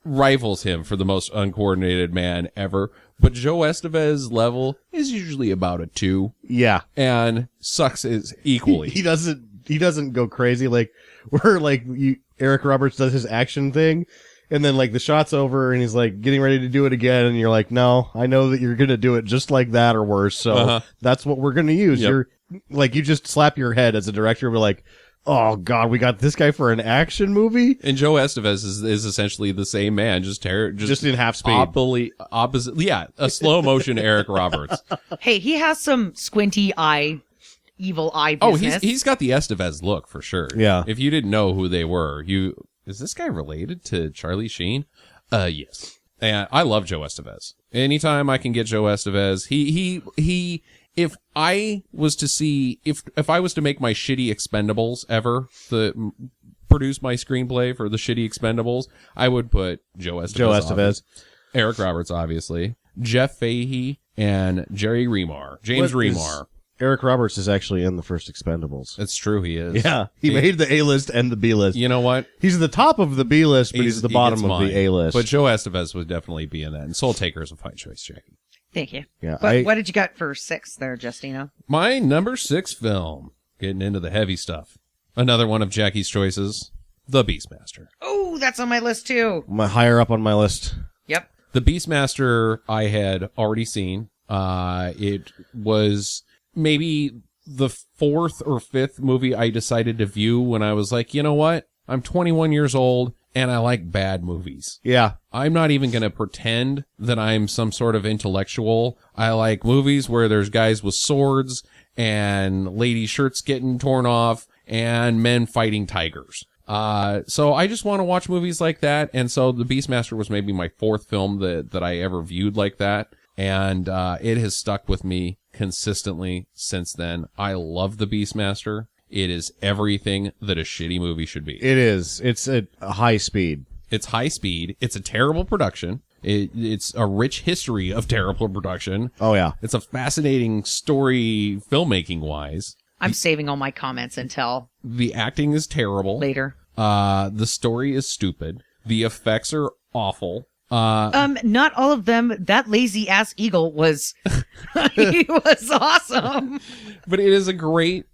rivals him for the most uncoordinated man ever, but Joe Estevez level is usually about a 2 Yeah. and sucks is equally. He doesn't go crazy like where like Eric Roberts does his action thing and then like the shot's over and he's like getting ready to do it again and you're like, no, I know that you're going to do it just like that or worse. So Uh-huh. that's what we're going to use. Yep. You're like, you just slap your head as a director and be like, oh God, we got this guy for an action movie And Joe Estevez is essentially the same man, just just in half speed. opposite. Yeah, a slow motion Eric Roberts. Hey, he has some squinty eye, evil eye Oh, business. he's got the Estevez look for sure. Yeah. If you didn't know who they were, is this guy related to Charlie Sheen? Yes. And I love Joe Estevez. Anytime I can get Joe Estevez, he. If I was to see, if I was to make my shitty Expendables ever, produce my screenplay for the shitty Expendables, I would put Joe Estevez. Eric Roberts, obviously, Jeff Fahey, and Jerry Remar, James What is- Remar. Eric Roberts is actually in the first Expendables. It's true, he is. Yeah. He made the A-list and the B-list. You know what? He's at the top of the B-list, but he's at the He bottom gets of mine. the A-list. But Joe Estevez would definitely be in that. And Soul Taker is a fine choice, Jackie. Thank you. Yeah, What did you got for 6 there, Justino? My number 6 film, getting into the heavy stuff. Another one of Jackie's choices, The Beastmaster. Oh, that's on my list too. higher up on my list. Yep. The Beastmaster I had already seen. It was maybe the 4th or 5th movie I decided to view when I was like, you know what? I'm 21 years old and I like bad movies. Yeah. I'm not even going to pretend that I'm some sort of intellectual. I like movies where there's guys with swords and lady shirts getting torn off and men fighting tigers. So I just want to watch movies like that. And so The Beastmaster was maybe my 4th film that I ever viewed like that. And it has stuck with me consistently since then. I love The Beastmaster. It is everything that a shitty movie should be. It is. It's a high speed. It's high speed. It's a terrible production. It's a rich history of terrible production. Oh, yeah. It's a fascinating story filmmaking wise. I'm saving all my comments until The acting is terrible. later. The story is stupid. The effects are awful. Not all of them. That lazy ass eagle was, he was awesome. But it is a great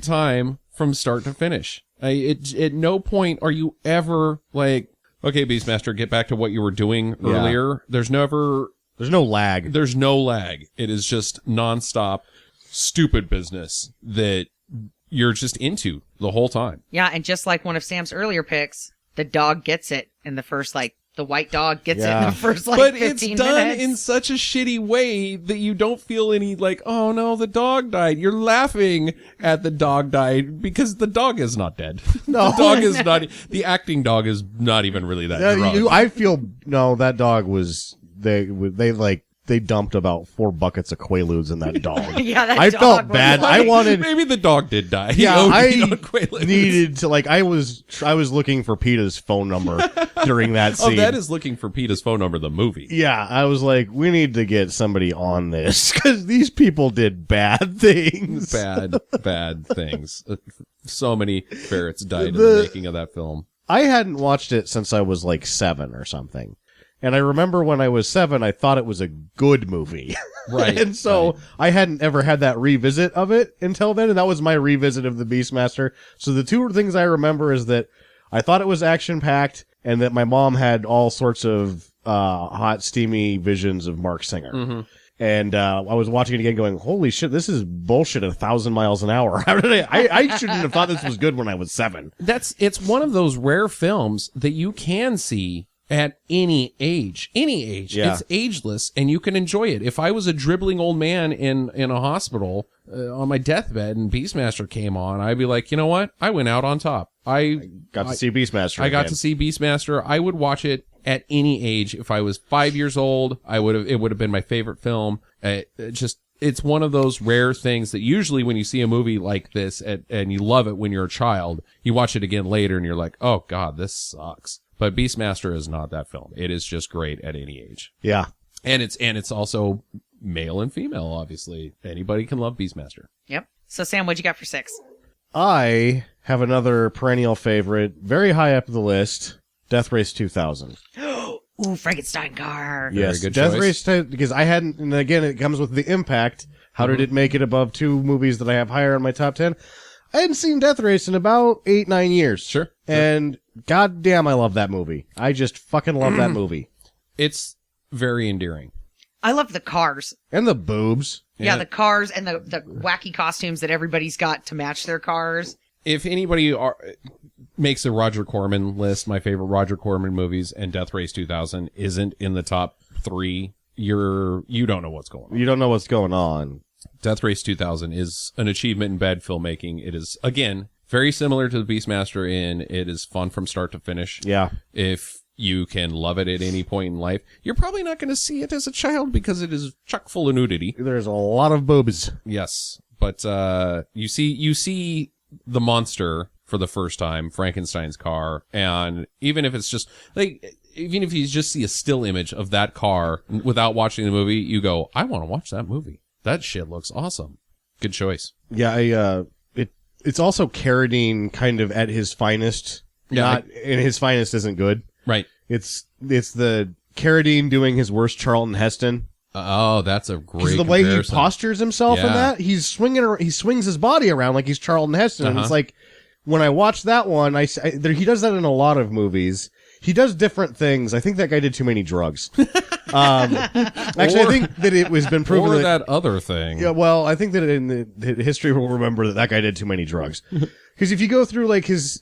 time from start to finish. At no point are you ever like, okay, Beastmaster, get back to what you were doing Yeah. earlier. There's never There's no lag. There's no lag. It is just nonstop stupid business that you're just into the whole time. Yeah, and just like one of Sam's earlier picks, the dog gets it in the first, the white dog gets it in Yeah. the first, But 15 it's done minutes. in such a shitty way that you don't feel any oh no, the dog died. You're laughing at the dog died because the dog is not dead. No. The dog is not, the acting dog is not even really that drunk. I feel that dog was they dumped about 4 buckets of Quaaludes in that dog. Yeah, that I dog felt was bad. like- I wanted. Maybe the dog did die. He Yeah, OD'd I on Quaaludes. needed to I was looking for PETA's phone number during that Oh, scene. that is Looking for Peter's Phone Number, the movie. Yeah, I was like, we need to get somebody on this because these people did bad things. Bad things. So many ferrets died in the making of that film. I hadn't watched it since I was 7 or something. And I remember when I was 7, I thought it was a good movie. Right. And so right. I hadn't ever had that revisit of it until then. And that was my revisit of the Beastmaster. So the 2 things I remember is that I thought it was action packed and that my mom had all sorts of, hot, steamy visions of Mark Singer. Mm-hmm. And, I was watching it again going, holy shit, this is bullshit at 1,000 miles an hour. How did I shouldn't have thought this was good when I was 7. It's one of those rare films that you can see at any age. Yeah. It's ageless and you can enjoy it. If I was a dribbling old man in a hospital on my deathbed and Beastmaster came on, I'd be like, you know what? I went out on top. I Got to see Beastmaster. I got again. to see Beastmaster. I would watch it at any age. If I was 5 years old, it would have been my favorite film. It's one of those rare things that usually when you see a movie like this and you love it when you're a child, you watch it again later and you're like, oh God, this sucks. But Beastmaster is not that film. It is just great at any age. Yeah. And it's also male and female, obviously. Anybody can love Beastmaster. Yep. So, Sam, what'd you got for 6? I have another perennial favorite, very high up the list, Death Race 2000. Ooh, Frankenstein car. Yes, good Death choice. Race, because I hadn't, and again, it comes with the impact. How did it make it above 2 movies that I have higher in my top 10? I hadn't seen Death Race in about 8-9 years. Sure. And goddamn, I love that movie. I just fucking love that movie. It's very endearing. I love the cars. And the boobs. Yeah, the cars and the wacky costumes that everybody's got to match their cars. If anybody makes a Roger Corman list, my favorite Roger Corman movies, and Death Race 2000 isn't in the top 3, you don't know what's going on. You don't know what's going on. Death Race 2000 is an achievement in bad filmmaking. It is, again, very similar to the Beastmaster in it is fun from start to finish. Yeah. If you can love it at any point in life, you're probably not going to see it as a child because it is chock full of nudity. There's a lot of boobs. Yes, but you see the monster for the first time, Frankenstein's car, and even if it's just even if you just see a still image of that car without watching the movie, you go, I want to watch that movie. That shit looks awesome. Good choice. Yeah, it's also Carradine kind of at his finest. Yeah, And his finest isn't good. Right. It's the Carradine doing his worst Charlton Heston. Oh, that's a great Because the way he comparison. postures himself in Yeah. that, he swings his body around like he's Charlton Heston. And it's Uh-huh. like, when I watched that one, he does that in a lot of movies. He does different things. I think that guy did too many drugs. Actually, I think that it was been proven Or that other thing. Yeah, well, I think that in the history we'll remember that guy did too many drugs. Because if you go through like his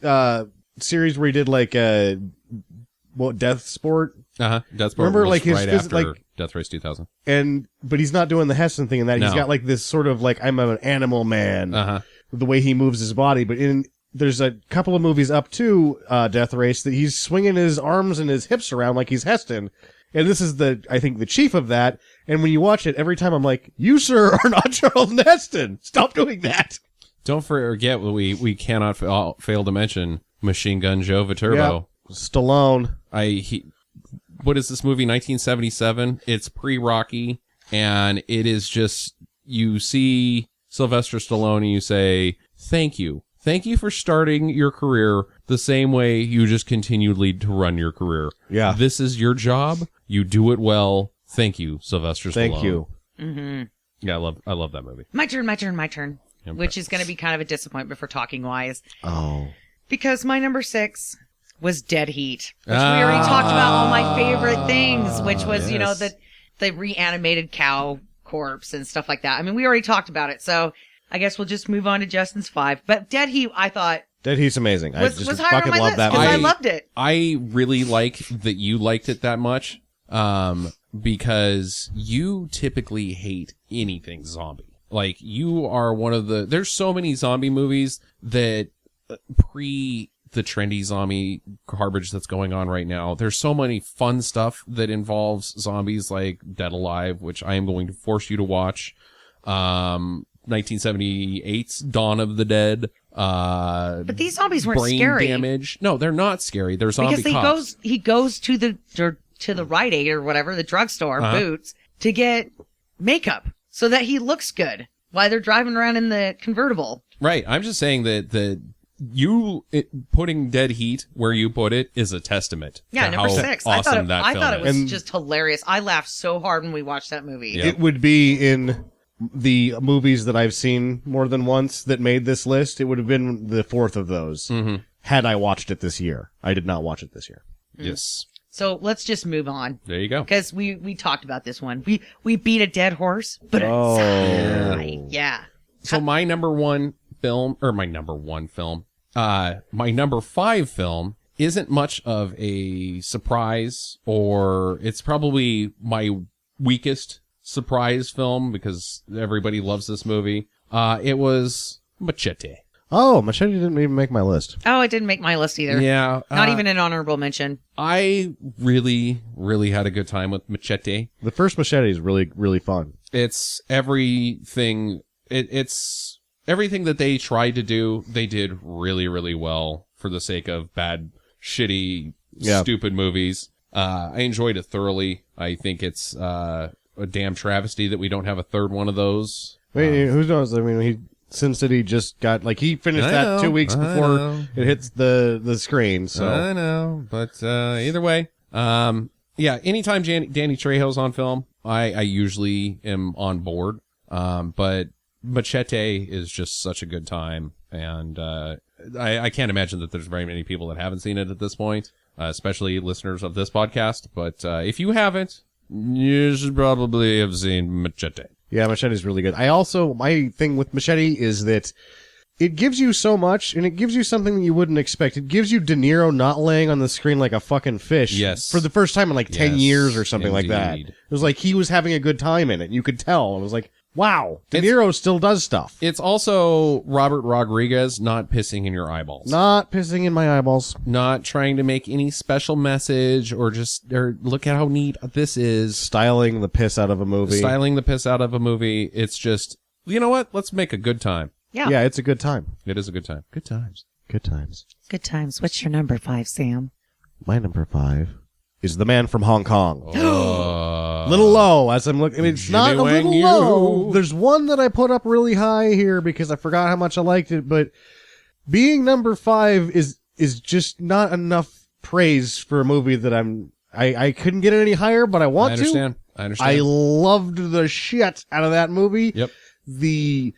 series where he did like Death Sport, Death Sport Remember, was like, his right phys- after like- Death Race 2000. but he's not doing the Heston thing in that. He's No. got like this sort of like I'm an animal man, Uh-huh. the way he moves his body. But there's a couple of movies up to Death Race that he's swinging his arms and his hips around like he's Heston. And this is I think the chief of that. And when you watch it, every time I'm like, you, sir, are not Charlton Heston. Stop doing that. Don't forget we cannot fail to mention Machine Gun Joe Viterbo. Yeah. Stallone. What is this movie? 1977. It's pre-Rocky, and it is just you see Sylvester Stallone and you say, "Thank you for starting your career the same way you just continually to run your career. Yeah. This is your job. You do it well. Thank you, Sylvester Stallone." Thank you. Yeah, I love that movie. My turn. Which is going to be kind of a disappointment for talking wise. Oh. Because my number 6 was Dead Heat, which we already talked about all my favorite things, which was, yes. the reanimated cow corpse and stuff like that. I mean, we already talked about it, so I guess we'll just move on to Justin's 5. But Dead Heat, I thought Dead Heat's amazing. I was just higher on fucking my love list that because movie. I loved it. I really like that you liked it that much, because you typically hate anything zombie. Like, you are one of the... There's so many zombie movies that pre the trendy zombie garbage that's going on right now. There's so many fun stuff that involves zombies, like Dead Alive, which I am going to force you to watch. 1978's Dawn of the Dead. But these zombies weren't Brain scary. Damage. No, they're not scary. They're zombie Because cops. he goes to the Rite Aid or whatever, the drugstore, Boots, to get makeup so that he looks good while they're driving around in the convertible. Right. I'm just saying that putting Dead Heat where you put it is a testament. Yeah, to number how 6. Awesome I thought it was And- just hilarious. I laughed so hard when we watched that movie. Yeah. It would be in the movies that I've seen more than once that made this list. It would have been the 4th of those had I watched it this year. I did not watch it this year. Yes. So let's just move on. There you go. Because we talked about this one. We beat a dead horse, but Oh. it's right. Yeah. So my number 5 film isn't much of a surprise, or it's probably my weakest surprise film because everybody loves this movie. It was Machete. Oh, Machete didn't even make my list. Oh, it didn't make my list either. Yeah. Not even an honorable mention. I really, really had a good time with Machete. The first Machete is really, really fun. It's everything. It's everything that they tried to do. They did really, really well for the sake of bad, shitty, Yeah. stupid movies. I enjoyed it thoroughly. I think it's a damn travesty that we don't have a third one of those. Wait, who knows? I mean, Sin City just got he finished I that know, 2 weeks I before know. it hits the screen. So I know, but either way, yeah. Anytime Danny Trejo's on film, I usually am on board. But Machete is just such a good time, and I can't imagine that there's very many people that haven't seen it at this point, especially listeners of this podcast. But if you haven't, you should probably have seen Machete. yeah, Machete's really good. My thing with Machete is that it gives you so much, and it gives you something that you wouldn't expect. It gives you De Niro not laying on the screen like a fucking fish. Yes. For the first time in 10 Yes, years or something like that. indeed. It was like he was having a good time in it. You could tell. It was like, wow, De It's- Niro still does stuff. It's also Robert Rodriguez not pissing in your eyeballs. Not pissing in my eyeballs. Not trying to make any special message or look at how neat this is. Styling the piss out of a movie. Styling the piss out of a movie. It's just, you know what? Let's make a good time. Yeah. Yeah, it's a good time. It is a good time. Good times. Good times. Good times. What's your number 5, Sam? My number 5 is The Man from Hong Kong. Oh. Little low as I'm looking. I mean, it's Jimmy not a Wang little Yu. low. There's one that I put up really high here because I forgot how much I liked it, but being number 5 is just not enough praise for a movie that I couldn't get it any higher, but I want I to. understand. I understand. I loved the shit out of that movie. Yep. The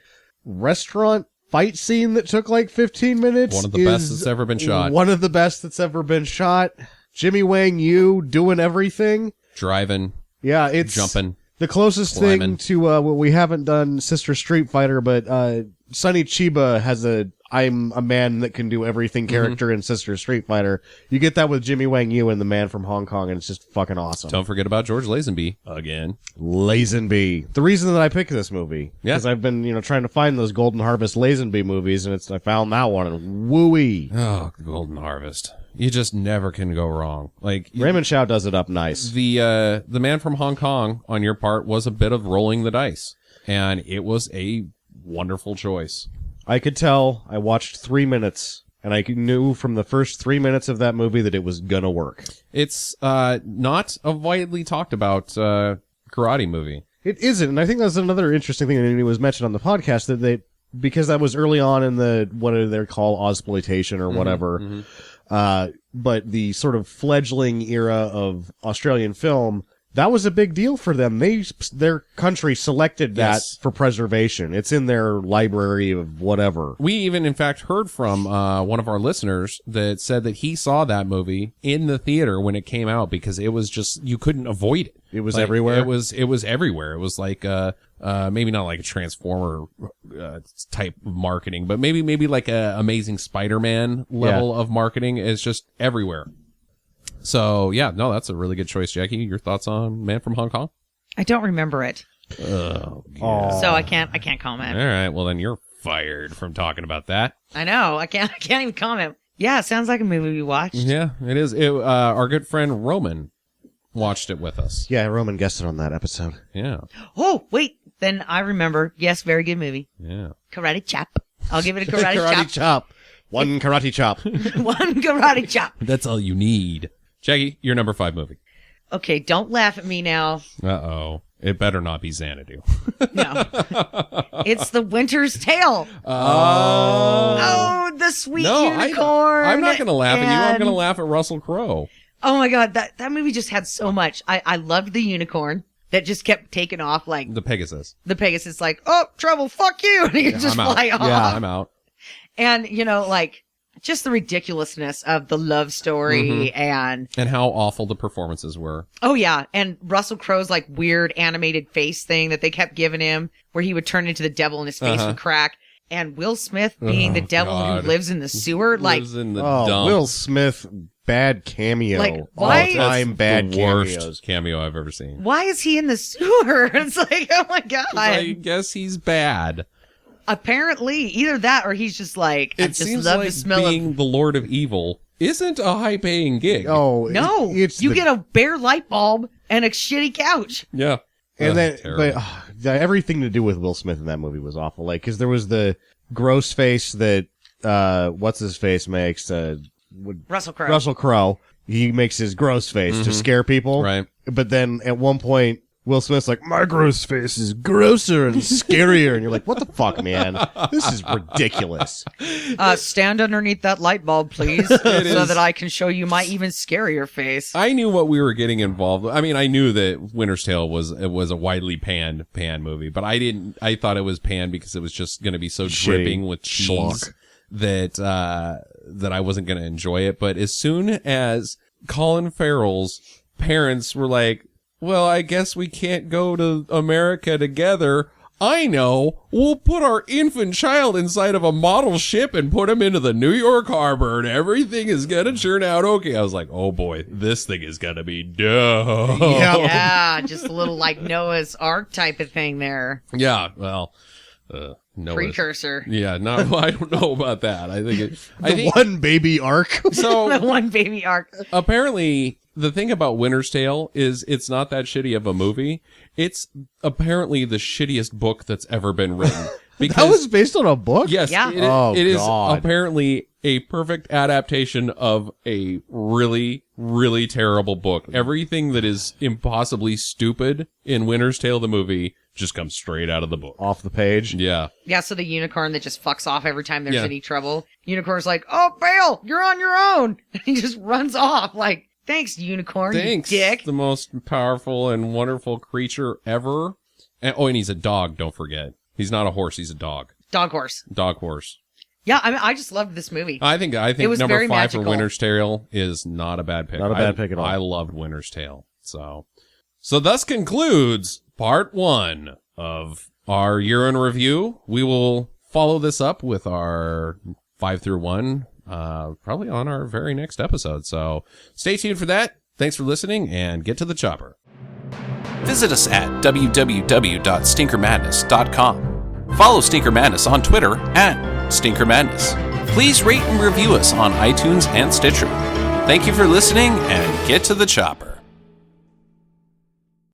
restaurant fight scene that took 15 minutes. One of the best is that's ever been shot. One of the best that's ever been shot. Jimmy Wang Yu doing everything. Driving, Yeah, it's jumping. the closest climbing. thing to what we haven't done Sister Street Fighter, but Sonny Chiba has a I'm a man that can do everything character in Sister Street Fighter. You get that with Jimmy Wang Yu and the Man from Hong Kong, and it's just fucking awesome. Don't forget about George Lazenby again. Lazenby. The reason that I picked this movie, Yeah. because I've been trying to find those Golden Harvest Lazenby movies, and I found that one, and wooey. Oh, Golden Harvest. You just never can go wrong. Raymond Chow does it up nice. The Man from Hong Kong on your part was a bit of rolling the dice, and it was a wonderful choice. I could tell. I watched 3 minutes, and I knew from the first 3 minutes of that movie that it was gonna work. It's not a widely talked about karate movie. It isn't, and I think that's another interesting thing that was mentioned on the podcast that because that was early on in the what do they call Ozploitation or whatever. But the sort of fledgling era of Australian film, that was a big deal for them. Their country selected that Yes. for preservation. It's in their library of whatever. We even, in fact, heard from one of our listeners that said that he saw that movie in the theater when it came out because it was just, you couldn't avoid it. It was everywhere? It was everywhere. It was like, maybe not like a Transformer type of marketing, but maybe like a Amazing Spider-Man level of marketing. Is just everywhere. So yeah, no, that's a really good choice, Jackie. Your thoughts on Man from Hong Kong? I don't remember it, Oh, Aw. so I can't comment. all right. Well, then you're fired from talking about that. I know. I can't even comment. Yeah, it sounds like a movie we watched. Yeah, it is. Our good friend Roman watched it with us. Yeah, Roman guessed it on that episode. Yeah, Oh, wait. Then I remember. Yes, very good movie. yeah. Karate Chop. I'll give it a karate, chop. chop. One karate chop. One karate chop. That's all you need. Jackie, your number 5 movie. Okay, don't laugh at me now. Uh-oh. It better not be Xanadu. No. It's The Winter's Tale. Oh. Oh, the sweet No, unicorn. I'm not going to laugh at you. I'm and- going to laugh at Russell Crowe. Oh my god, that movie just had so much. I loved the unicorn that just kept taking off like The Pegasus. the Pegasus, like, oh, trouble, fuck you, and he just I'm out. fly off. Yeah. I'm out. And like just the ridiculousness of the love story and And how awful the performances were. oh yeah, and Russell Crowe's like weird animated face thing that they kept giving him, where he would turn into the devil and his face would crack. And Will Smith being the devil God. who lives in the sewer, like Lives in the Oh, dumps. Will Smith, bad cameo. Like, why- All-time bad the worst cameos. cameo I've ever seen. why is he in the sewer? It's like, oh my god. I guess he's bad. Apparently, either that or he's just like, I It just seems love like the smell being the Lord of Evil isn't a high-paying gig. Oh, of. No, it's you the- get a bare light bulb and a shitty couch. Yeah. And Ugh, then, terrible. everything to do with Will Smith in that movie was awful. Like, because there was the gross face that what's his face makes. Russell Crowe. Russell Crowe. He makes his gross face to scare people. Right. But then at one point, Will Smith's like, my gross face is grosser and scarier. And you're like, what the fuck, man? This is ridiculous. Stand underneath that light bulb, please, so that I can show you my even scarier face. I knew what we were getting involved with. I mean, I knew that Winter's Tale was a widely panned movie, but I thought it was panned because it was just going to be so Shitty dripping with cheese schlock. that I wasn't going to enjoy it. But as soon as Colin Farrell's parents were like, well, I guess we can't go to America together. I know. We'll put our infant child inside of a model ship and put him into the New York harbor and everything is going to turn out okay. I was like, oh boy, this thing is going to be dope. Yeah. Yeah, just a little like Noah's Ark type of thing there. Yeah, well, no. Precursor. Yeah, no, I don't know about that. I think One baby arc. The so. one baby Ark. Apparently, the thing about Winter's Tale is it's not that shitty of a movie. It's apparently the shittiest book that's ever been written. Because That was based on a book? yes, Yeah. it is God. apparently a perfect adaptation of a really, really terrible book. Everything that is impossibly stupid in Winter's Tale, the movie, just comes straight out of the book. Off the page. Yeah. Yeah, so the unicorn that just fucks off every time there's Yeah. any trouble. Unicorn's like, oh, Bale, you're on your own. He just runs off like, thanks, unicorn, Thanks, you dick. the most powerful and wonderful creature ever. And he's a dog, don't forget. He's not a horse, he's a dog. Dog horse. Dog horse. Yeah, I mean, I just loved this movie. I think It was number very 5 magical. for Winter's Tale is not a bad pick. Not a bad pick at all. I loved Winter's Tale. So thus concludes part 1 of our year in review. We will follow this up with our 5 through 1, probably on our very next episode. So stay tuned for that. Thanks for listening and get to the chopper. Visit us at www.stinkermadness.com. Follow Stinker Madness on Twitter at Stinker Madness. Please rate and review us on iTunes and Stitcher. Thank you for listening and get to the chopper.